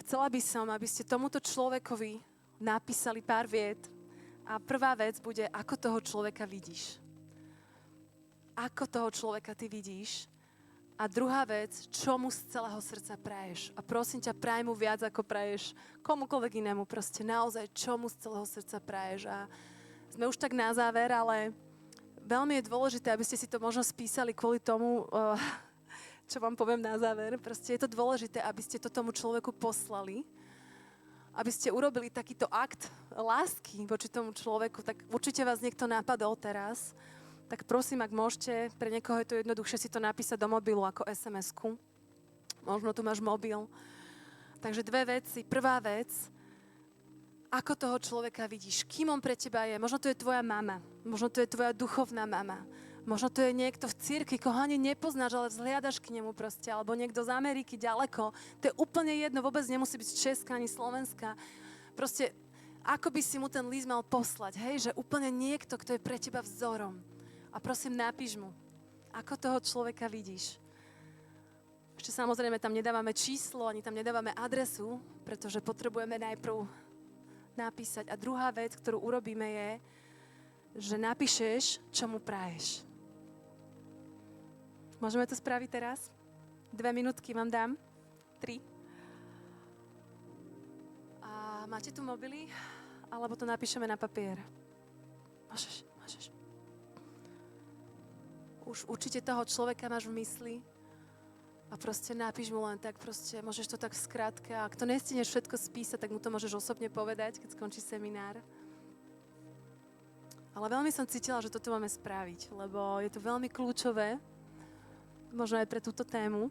[SPEAKER 1] chcela by som, aby ste tomuto človekovi napísali pár viet a prvá vec bude, ako toho človeka vidíš. Ako toho človeka ty vidíš. A druhá vec, čo mu z celého srdca praješ. A prosím ťa, praj mu viac, ako praješ komukoľvek inému. Proste naozaj, čo mu z celého srdca praješ. A sme už tak na záver, ale veľmi je dôležité, aby ste si to možno spísali kvôli tomu, čo vám poviem na záver. Proste je to dôležité, aby ste to tomu človeku poslali. Aby ste urobili takýto akt lásky voči tomu človeku. Tak určite vás niekto napadol teraz. Tak prosím, ak môžete, pre niekoho je to jednoduchšie si to napísať do mobilu ako SMS-ku. Možno tu máš mobil. Takže dve veci. Prvá vec, ako toho človeka vidíš, kým on pre teba je. Možno to je tvoja mama, možno to je tvoja duchovná mama, možno to je niekto v cirkvi, koho ani nepoznáš, ale vzhliadaš k nemu proste, alebo niekto z Ameriky ďaleko. To je úplne jedno, vôbec nemusí byť z Česka ani Slovenska. Proste, ako by si mu ten list mal poslať, hej, že úplne niekto, kto je pre teba vzorom. A prosím, napíš mu, ako toho človeka vidíš. Ešte samozrejme tam nedávame číslo, ani tam nedávame adresu, pretože potrebujeme najprv napísať. A druhá vec, ktorú urobíme je, že napíšeš, čo mu praješ. Môžeme to spraviť teraz? 2 minútky vám dám. 3. A máte tu mobily? Alebo to napíšeme na papier? Môžeš. Už určite toho človeka máš v mysli a proste napíš mu len tak, proste môžeš to tak v skratke. A ak to nestihneš všetko spísať, tak mu to môžeš osobne povedať, keď skončí seminár. Ale veľmi som cítila, že toto máme spraviť, lebo je to veľmi kľúčové, možno aj pre túto tému.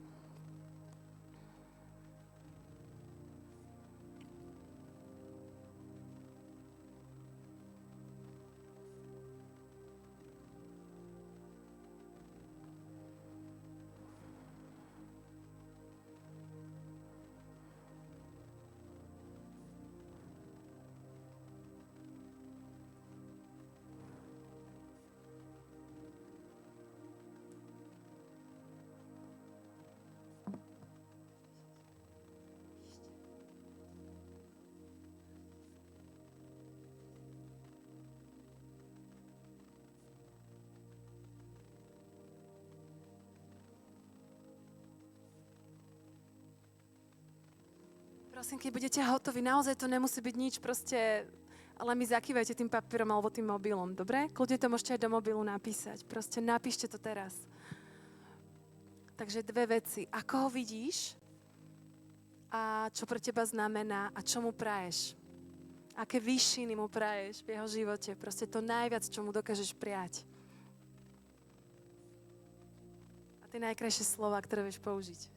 [SPEAKER 1] Prosím, keď budete hotoví, naozaj to nemusí byť nič, proste, ale mi zakývajte tým papierom alebo tým mobilom, dobre? Kľudne to môžete aj do mobilu napísať, proste napíšte to teraz. Takže 2 veci, ako ho vidíš a čo pre teba znamená a čo mu praješ. Aké výšiny mu praješ v jeho živote, proste to najviac, čo mu dokážeš prijať. A tie najkrajšie slova, ktoré vieš použiť.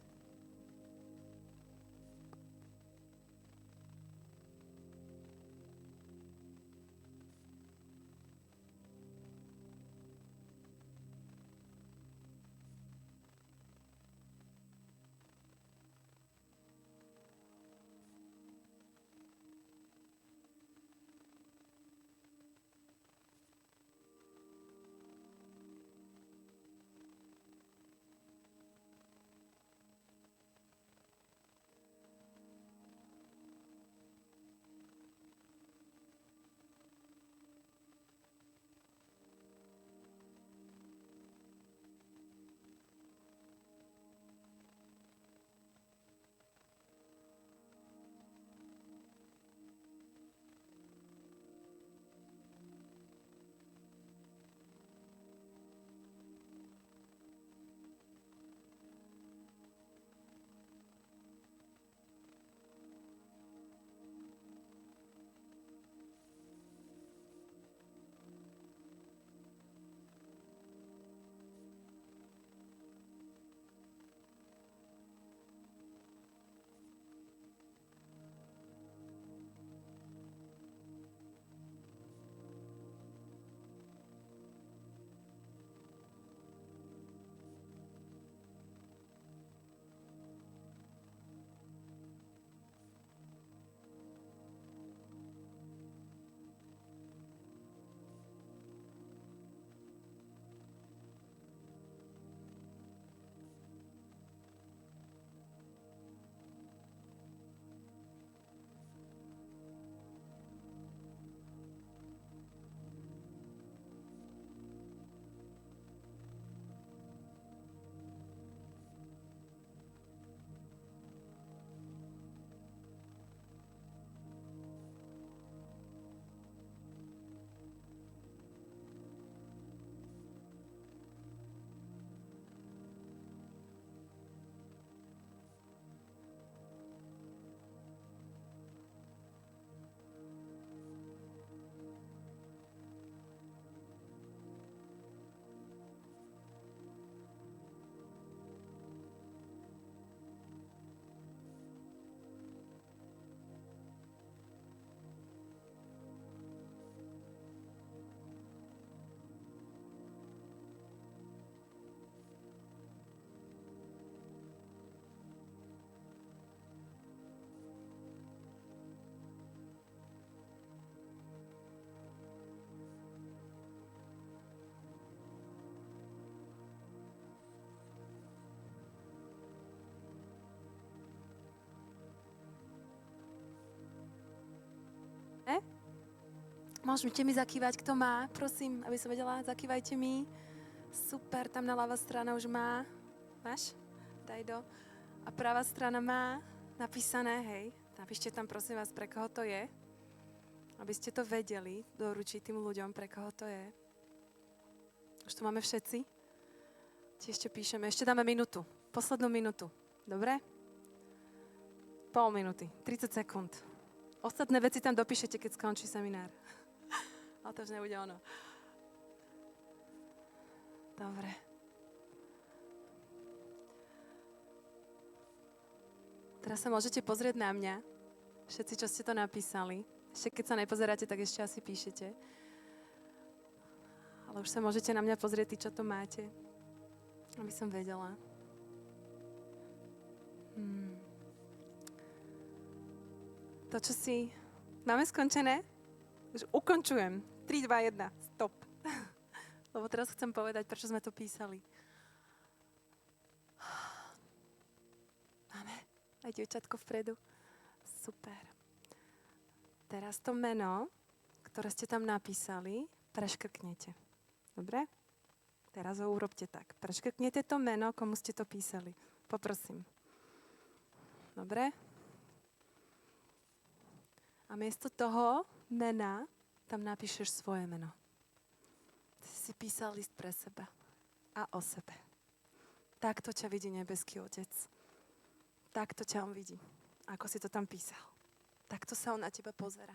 [SPEAKER 1] Môžete mi zakývať, kto má, prosím, aby som vedela, zakývajte mi. Super, tam na ľavá strana už má. Máš? Daj do. A pravá strana má napísané, hej, napíšte tam prosím vás, pre koho to je. Aby ste to vedeli doručiť tým ľuďom, pre koho to je. Už to máme všetci? Ti ešte píšeme, ešte dáme minútu. Poslednú minútu. Dobre? Pol minúty, 30 sekúnd. Ostatné veci tam dopíšete, keď skončí seminár. Ale to už nebude ono. Dobre. Teraz sa môžete pozrieť na mňa. Všetci, čo ste to napísali. Ešte keď sa nepozeráte, tak ešte asi píšete. Ale už sa môžete na mňa pozrieť, tí, čo to máte. Aby som vedela. To, čo si... Máme skončené? Už ukončujem. 3, 2, 1. Stop. Lebo teraz chcem povedať, prečo sme to písali. Máme? Aj dievčatko vpredu? Super. Teraz to meno, ktoré ste tam napísali, preškrknete. Dobre? Teraz ho urobte tak. Preškrknete to meno, komu ste to písali. Poprosím. Dobre? A miesto toho mena tam napíšeš svoje meno. Ty si písal list pre seba a o sebe. Takto ťa vidí nebeský Otec. Takto ťa on vidí. Ako si to tam písal. Takto sa on na teba pozerá.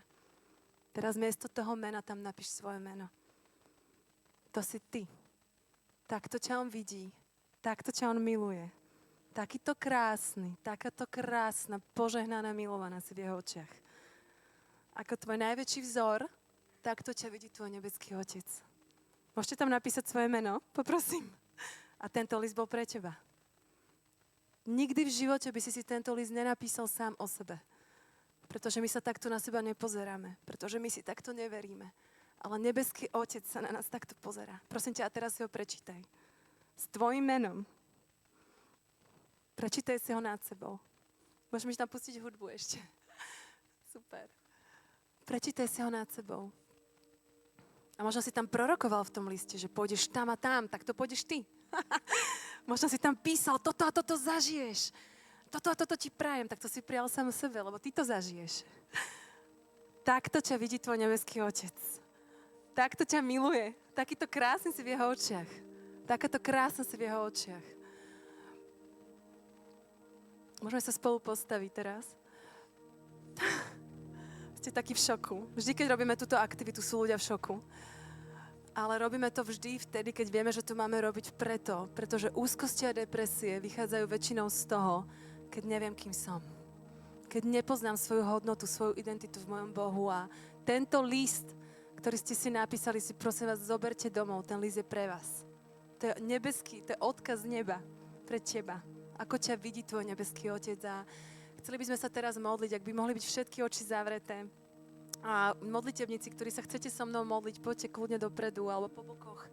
[SPEAKER 1] Teraz miesto toho mena tam napíš svoje meno. To si ty. Takto ťa on vidí. Takto ťa on miluje. Takýto krásny, takáto krásna, požehnaná, milovaná si v jeho očiach. Ako tvoj najväčší vzor, takto ťa vidí tvoj nebeský Otec. Môžete tam napísať svoje meno? Poprosím. A tento list bol pre teba. Nikdy v živote by si tento list nenapísal sám o sebe. Pretože my sa takto na seba nepozeráme. Pretože my si takto neveríme. Ale nebeský Otec sa na nás takto pozerá. Prosím ťa, a teraz si ho prečítaj. S tvojim menom. Prečítaj si ho nad sebou. Môžeš mi tam pustiť hudbu ešte. Super. Prečítaj si ho nad sebou. A možno si tam prorokoval v tom liste, že pôjdeš tam a tam, tak to pôjdeš ty. Možno si tam písal, toto a toto zažiješ. Toto a toto ti prajem, tak to si prijal sám sebe, lebo ty to zažiješ. Takto ťa vidí tvoj nebeský Otec. Takto ťa miluje. Takýto krásny si v jeho očiach. Takáto krásna si v jeho očiach. Môžeme sa spolu postaviť teraz. Ste takí v šoku. Vždy, keď robíme túto aktivitu, sú ľudia v šoku. Ale robíme to vždy vtedy, keď vieme, že to máme robiť pretože úzkosti a depresie vychádzajú väčšinou z toho, keď neviem, kým som. Keď nepoznám svoju hodnotu, svoju identitu v mojom Bohu. A tento list, ktorý ste si napísali, si prosím vás, zoberte domov. Ten list je pre vás. To je nebeský, to je odkaz neba pre teba. Ako ťa vidí tvoj nebeský Otec. A chceli by sme sa teraz modliť, ak by mohli byť všetky oči zavreté. A modlitevníci, ktorí sa chcete so mnou modliť, poďte kľudne dopredu alebo po bokoch.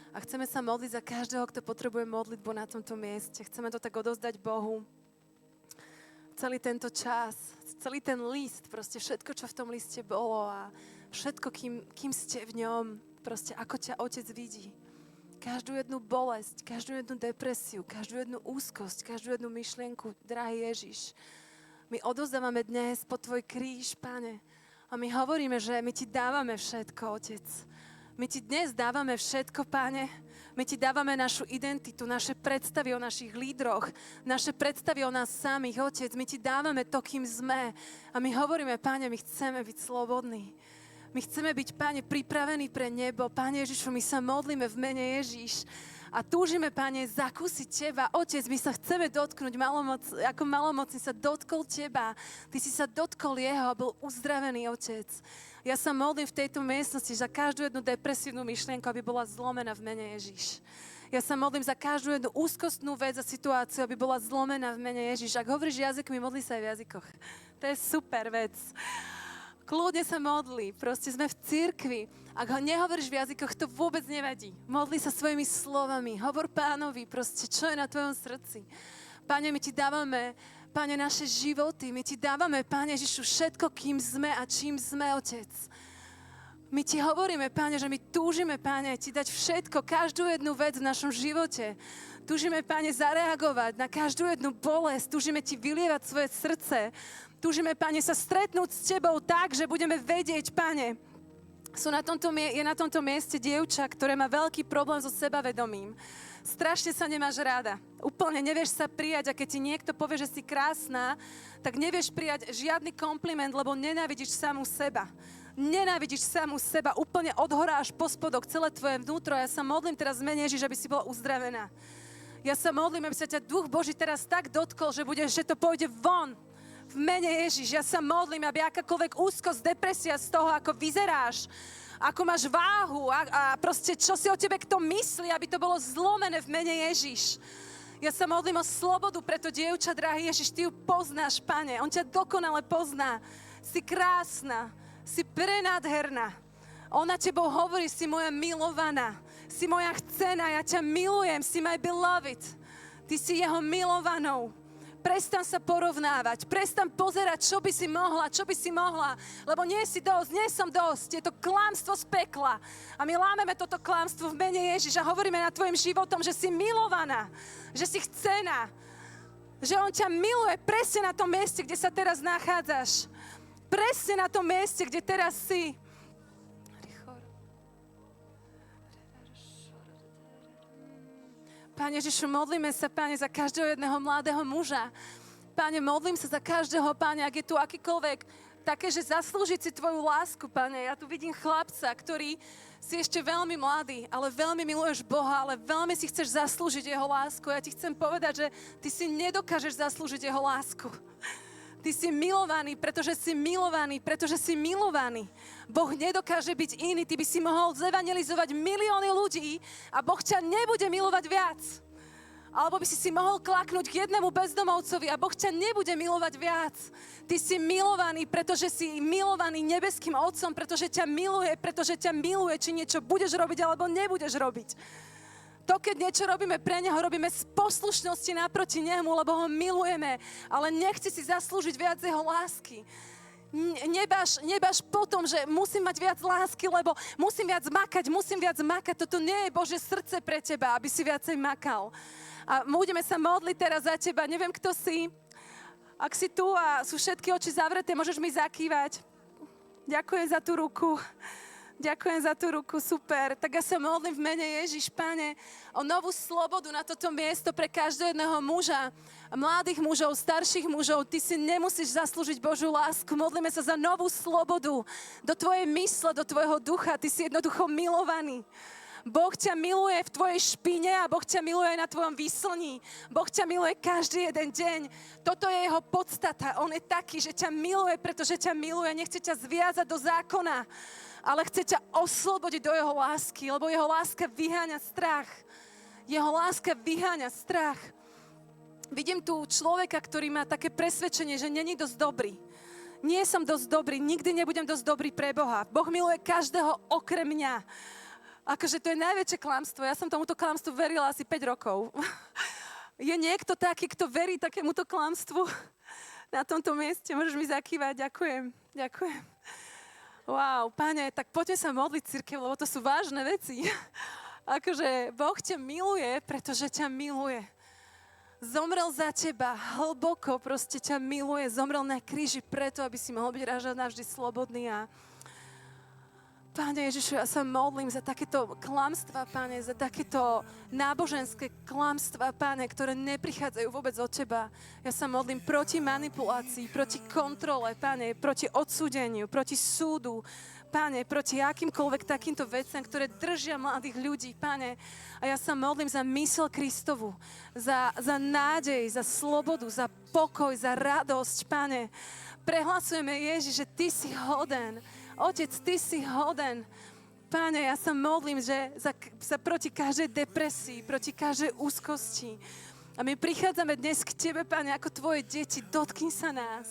[SPEAKER 1] A chceme sa modliť za každého, kto potrebuje modlitbu na tomto mieste. Chceme to tak odovzdať Bohu. Celý tento čas, celý ten list, proste všetko, čo v tom liste bolo a všetko, kým ste v ňom, proste ako ťa Otec vidí. Každú jednu bolesť, každú jednu depresiu, každú jednu úzkosť, každú jednu myšlienku, drahý Ježiš. My odovzdávame dnes po tvoj kríž, Pane. A my hovoríme, že my ti dávame všetko, Otec. My ti dnes dávame všetko, Pane. My ti dávame našu identitu, naše predstavy o našich lídroch, naše predstavy o nás samých, Otec. My ti dávame to, kým sme. A my hovoríme, Pane, my chceme byť slobodní. My chceme byť, Pane, pripravení pre nebo. Pane Ježišu, my sa modlíme v mene Ježiš. A túžime, Pane, zakúsiť Teba. Otec, my sa chceme dotknúť, ako malomocný sa dotkol Teba. Ty si sa dotkol jeho a bol uzdravený, Otec. Ja sa modlím v tejto miestnosti za každú jednu depresívnu myšlienku, aby bola zlomená v mene Ježiš. Ja sa modlím za každú jednu úzkostnú vec a situáciu, aby bola zlomená v mene Ježiš. Ak hovoríš jazykmi, modli sa aj v jazykoch. To je super vec. Kľudne sa modli, proste sme v cirkvi. Ak ho nehovoríš v jazykoch, to vôbec nevadí. Modli sa svojimi slovami, hovor Pánovi, proste, čo je na tvojom srdci. Pane, my ti dávame, Pane, naše životy, my ti dávame, Pane Ježišu, všetko, kým sme a čím sme, Otec. My ti hovoríme, Páne, že my túžime, Páne, ti dať všetko, každú jednu vec v našom živote. Túžime, Páne, zareagovať na každú jednu bolesť. Túžime ti vylievať svoje srdce. Túžime, Páne, sa stretnúť s tebou tak, že budeme vedieť, Páne, je na tomto mieste dievča, ktoré má veľký problém so sebavedomím. Strašne sa nemáš rada. Úplne nevieš sa prijať a keď ti niekto povie, že si krásna, tak nevieš prijať žiadny kompliment, lebo nenávidíš samú seba. Nenávidíš samú seba, úplne od hora až po spodok, celé tvoje vnútro. Ja sa modlím teraz v mene Ježiš, aby si bola uzdravená. Ja sa modlím, aby sa ťa Duch Boží teraz tak dotkol, že to pôjde von. V mene Ježiš, ja sa modlím, aby akákoľvek úzkosť, depresia z toho, ako vyzeráš, ako máš váhu a proste čo si o tebe kto myslí, aby to bolo zlomené v mene Ježiš. Ja sa modlím o slobodu pre to dievča, drahý Ježiš, ty ju poznáš, Pane. On ťa dokonale pozná. Si krásna. Si prenádherná. Ona tebou hovorí, si moja milovaná. Si moja chcená, ja ťa milujem. Si my beloved. Ty si jeho milovanou. Prestan sa porovnávať. Prestan pozerať, čo by si mohla. Lebo nie si dosť, nie som dosť. Je to klamstvo z pekla. A my lámeme toto klamstvo v mene Ježiš a hovoríme nad tvojim životom, že si milovaná. Že si chcená. Že on ťa miluje presne na tom mieste, kde sa teraz nachádzaš. Presne na tom mieste, kde teraz si. Pane Ježišu, modlíme sa, Pane, za každého jedného mladého muža. Pane, modlím sa za každého, Pane, ak je tu akýkoľvek také, že zaslúžiť si tvoju lásku, Pane. Ja tu vidím chlapca, ktorý si ešte veľmi mladý, ale veľmi miluješ Boha, ale veľmi si chceš zaslúžiť jeho lásku. Ja ti chcem povedať, že ty si nedokážeš zaslúžiť jeho lásku. Ty si milovaný, pretože si milovaný, pretože si milovaný. Boh nedokáže byť iný. Ty by si mohol zevangelizovať milióny ľudí a Boh ťa nebude milovať viac. Alebo by si mohol klaknúť k jednému bezdomovcovi a Boh ťa nebude milovať viac. Ty si milovaný, pretože si milovaný nebeským Otcom, pretože ťa miluje, či niečo budeš robiť alebo nebudeš robiť. To, keď niečo robíme pre Neho, robíme z poslušnosti naproti Nemu, lebo Ho milujeme, ale nechci si zaslúžiť viac Jeho lásky. Nebáš potom, že musím mať viac lásky, lebo musím viac makať. Toto nie je Božie srdce pre teba, aby si viacej makal. A budeme sa modliť teraz za teba. Neviem, kto si. Ak si tu a sú všetky oči zavreté, môžeš mi zakývať. Ďakujem za tú ruku. Ďakujem za tú ruku, super. Tak ja sa modlím v mene Ježiš, Pane, o novú slobodu na toto miesto pre každého jedného muža, mladých mužov, starších mužov. Ty si nemusíš zaslúžiť Božiu lásku. Modlíme sa za novú slobodu do tvojej mysle, do tvojho ducha. Ty si jednoducho milovaný. Boh ťa miluje v tvojej špine a Boh ťa miluje aj na tvojom výslní. Boh ťa miluje každý jeden deň. Toto je jeho podstata. On je taký, že ťa miluje, pretože ťa miluje. Nechce ťa zviazať do zákona, ale chce ťa oslobodiť do jeho lásky, lebo jeho láska vyháňa strach. Jeho láska vyháňa strach. Vidím tu človeka, ktorý má také presvedčenie, že není dosť dobrý. Nie som dosť dobrý, nikdy nebudem dosť dobrý pre Boha. Boh miluje každého okrem mňa. Akože to je najväčšie klamstvo. Ja som tomuto klamstvu verila asi 5 rokov. Je niekto taký, kto verí takémuto klamstvu na tomto mieste? Môžeš mi zakývať? Ďakujem. Wow, Pane, tak poďme sa modliť, cirkev, lebo to sú vážne veci. Akože Boh ťa miluje, pretože ťa miluje. Zomrel za teba, hlboko proste ťa miluje. Zomrel na kríži preto, aby si mohol byť raz navždy slobodný. A Pane Ježišu, ja sa modlím za takéto klamstvá, Pane, za takéto náboženské klamstvá, Pane, ktoré neprichádzajú vôbec od Teba. Ja sa modlím proti manipulácii, proti kontrole, Pane, proti odsúdeniu, proti súdu, Pane, proti akýmkoľvek takýmto veciam, ktoré držia mladých ľudí, Pane. A ja sa modlím za mysel Kristovu, za nádej, za slobodu, za pokoj, za radosť, Pane. Prehlasujeme, Ježiš, že Ty si hoden. Otec, Ty si hoden. Páne, ja sa modlím, že sa proti každej depresii, proti každej úzkosti. A my prichádzame dnes k Tebe, Páne, ako Tvoje deti. Dotkni sa nás.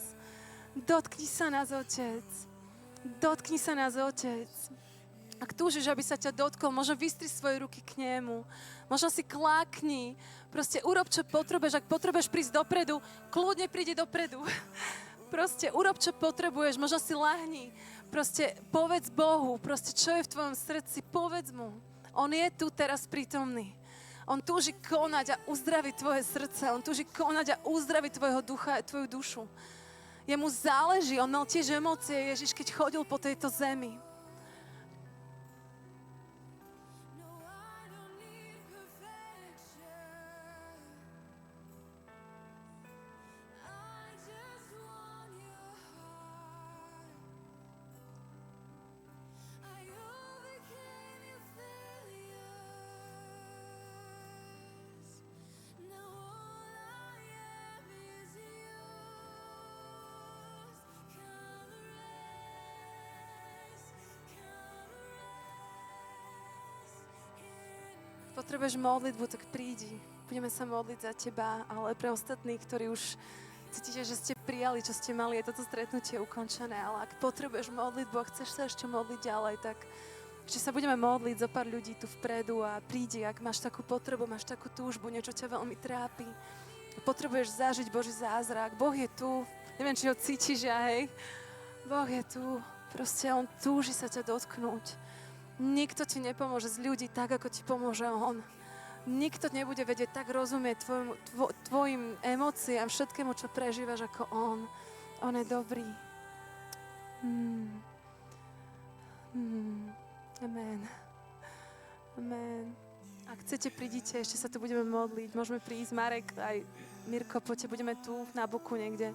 [SPEAKER 1] Dotkni sa nás, Otec. Dotkni sa nás, Otec. Ak túžiš, aby sa ťa dotkol, možno vystri svoje ruky k Nemu. Možno si klákni. Proste urob, čo potrebuješ. Ak potrebuješ prísť dopredu, kľudne prídi dopredu. Proste urob, čo potrebuješ. Možno si lahni. Proste povedz Bohu, proste čo je v tvojom srdci, povedz mu. On je tu teraz prítomný. On túži konať a uzdraviť tvoje srdce. On túži konať a uzdraviť tvojho ducha a tvoju dušu. Jemu záleží, on mal tiež emócie, Ježiš, keď chodil po tejto zemi. Potrebuješ modlitbu, tak prídi. Budeme sa modliť za teba, ale pre ostatných, ktorí už cítite, že ste prijali, čo ste mali, je toto stretnutie ukončené, ale ak potrebuješ modlitbu a chceš sa ešte modliť ďalej, tak ešte sa budeme modliť zo pár ľudí tu vpredu a prídi, ak máš takú potrebu, máš takú túžbu, niečo ťa veľmi trápi. Potrebuješ zažiť Boží zázrak. Boh je tu. Neviem, či ho cítiš, hej. Boh je tu. Proste on túži sa ťa dotknúť. Nikto ti nepomôže z ľudí tak, ako ti pomôže on. Nikto nebude vedieť tak rozumieť tvojim emóciám, všetkému, čo prežívaš, ako on. On je dobrý. Amen. Amen. Ak chcete, prídite, ešte sa tu budeme modliť. Môžeme prísť, Marek, aj Mirko, poďte, budeme tu na boku niekde.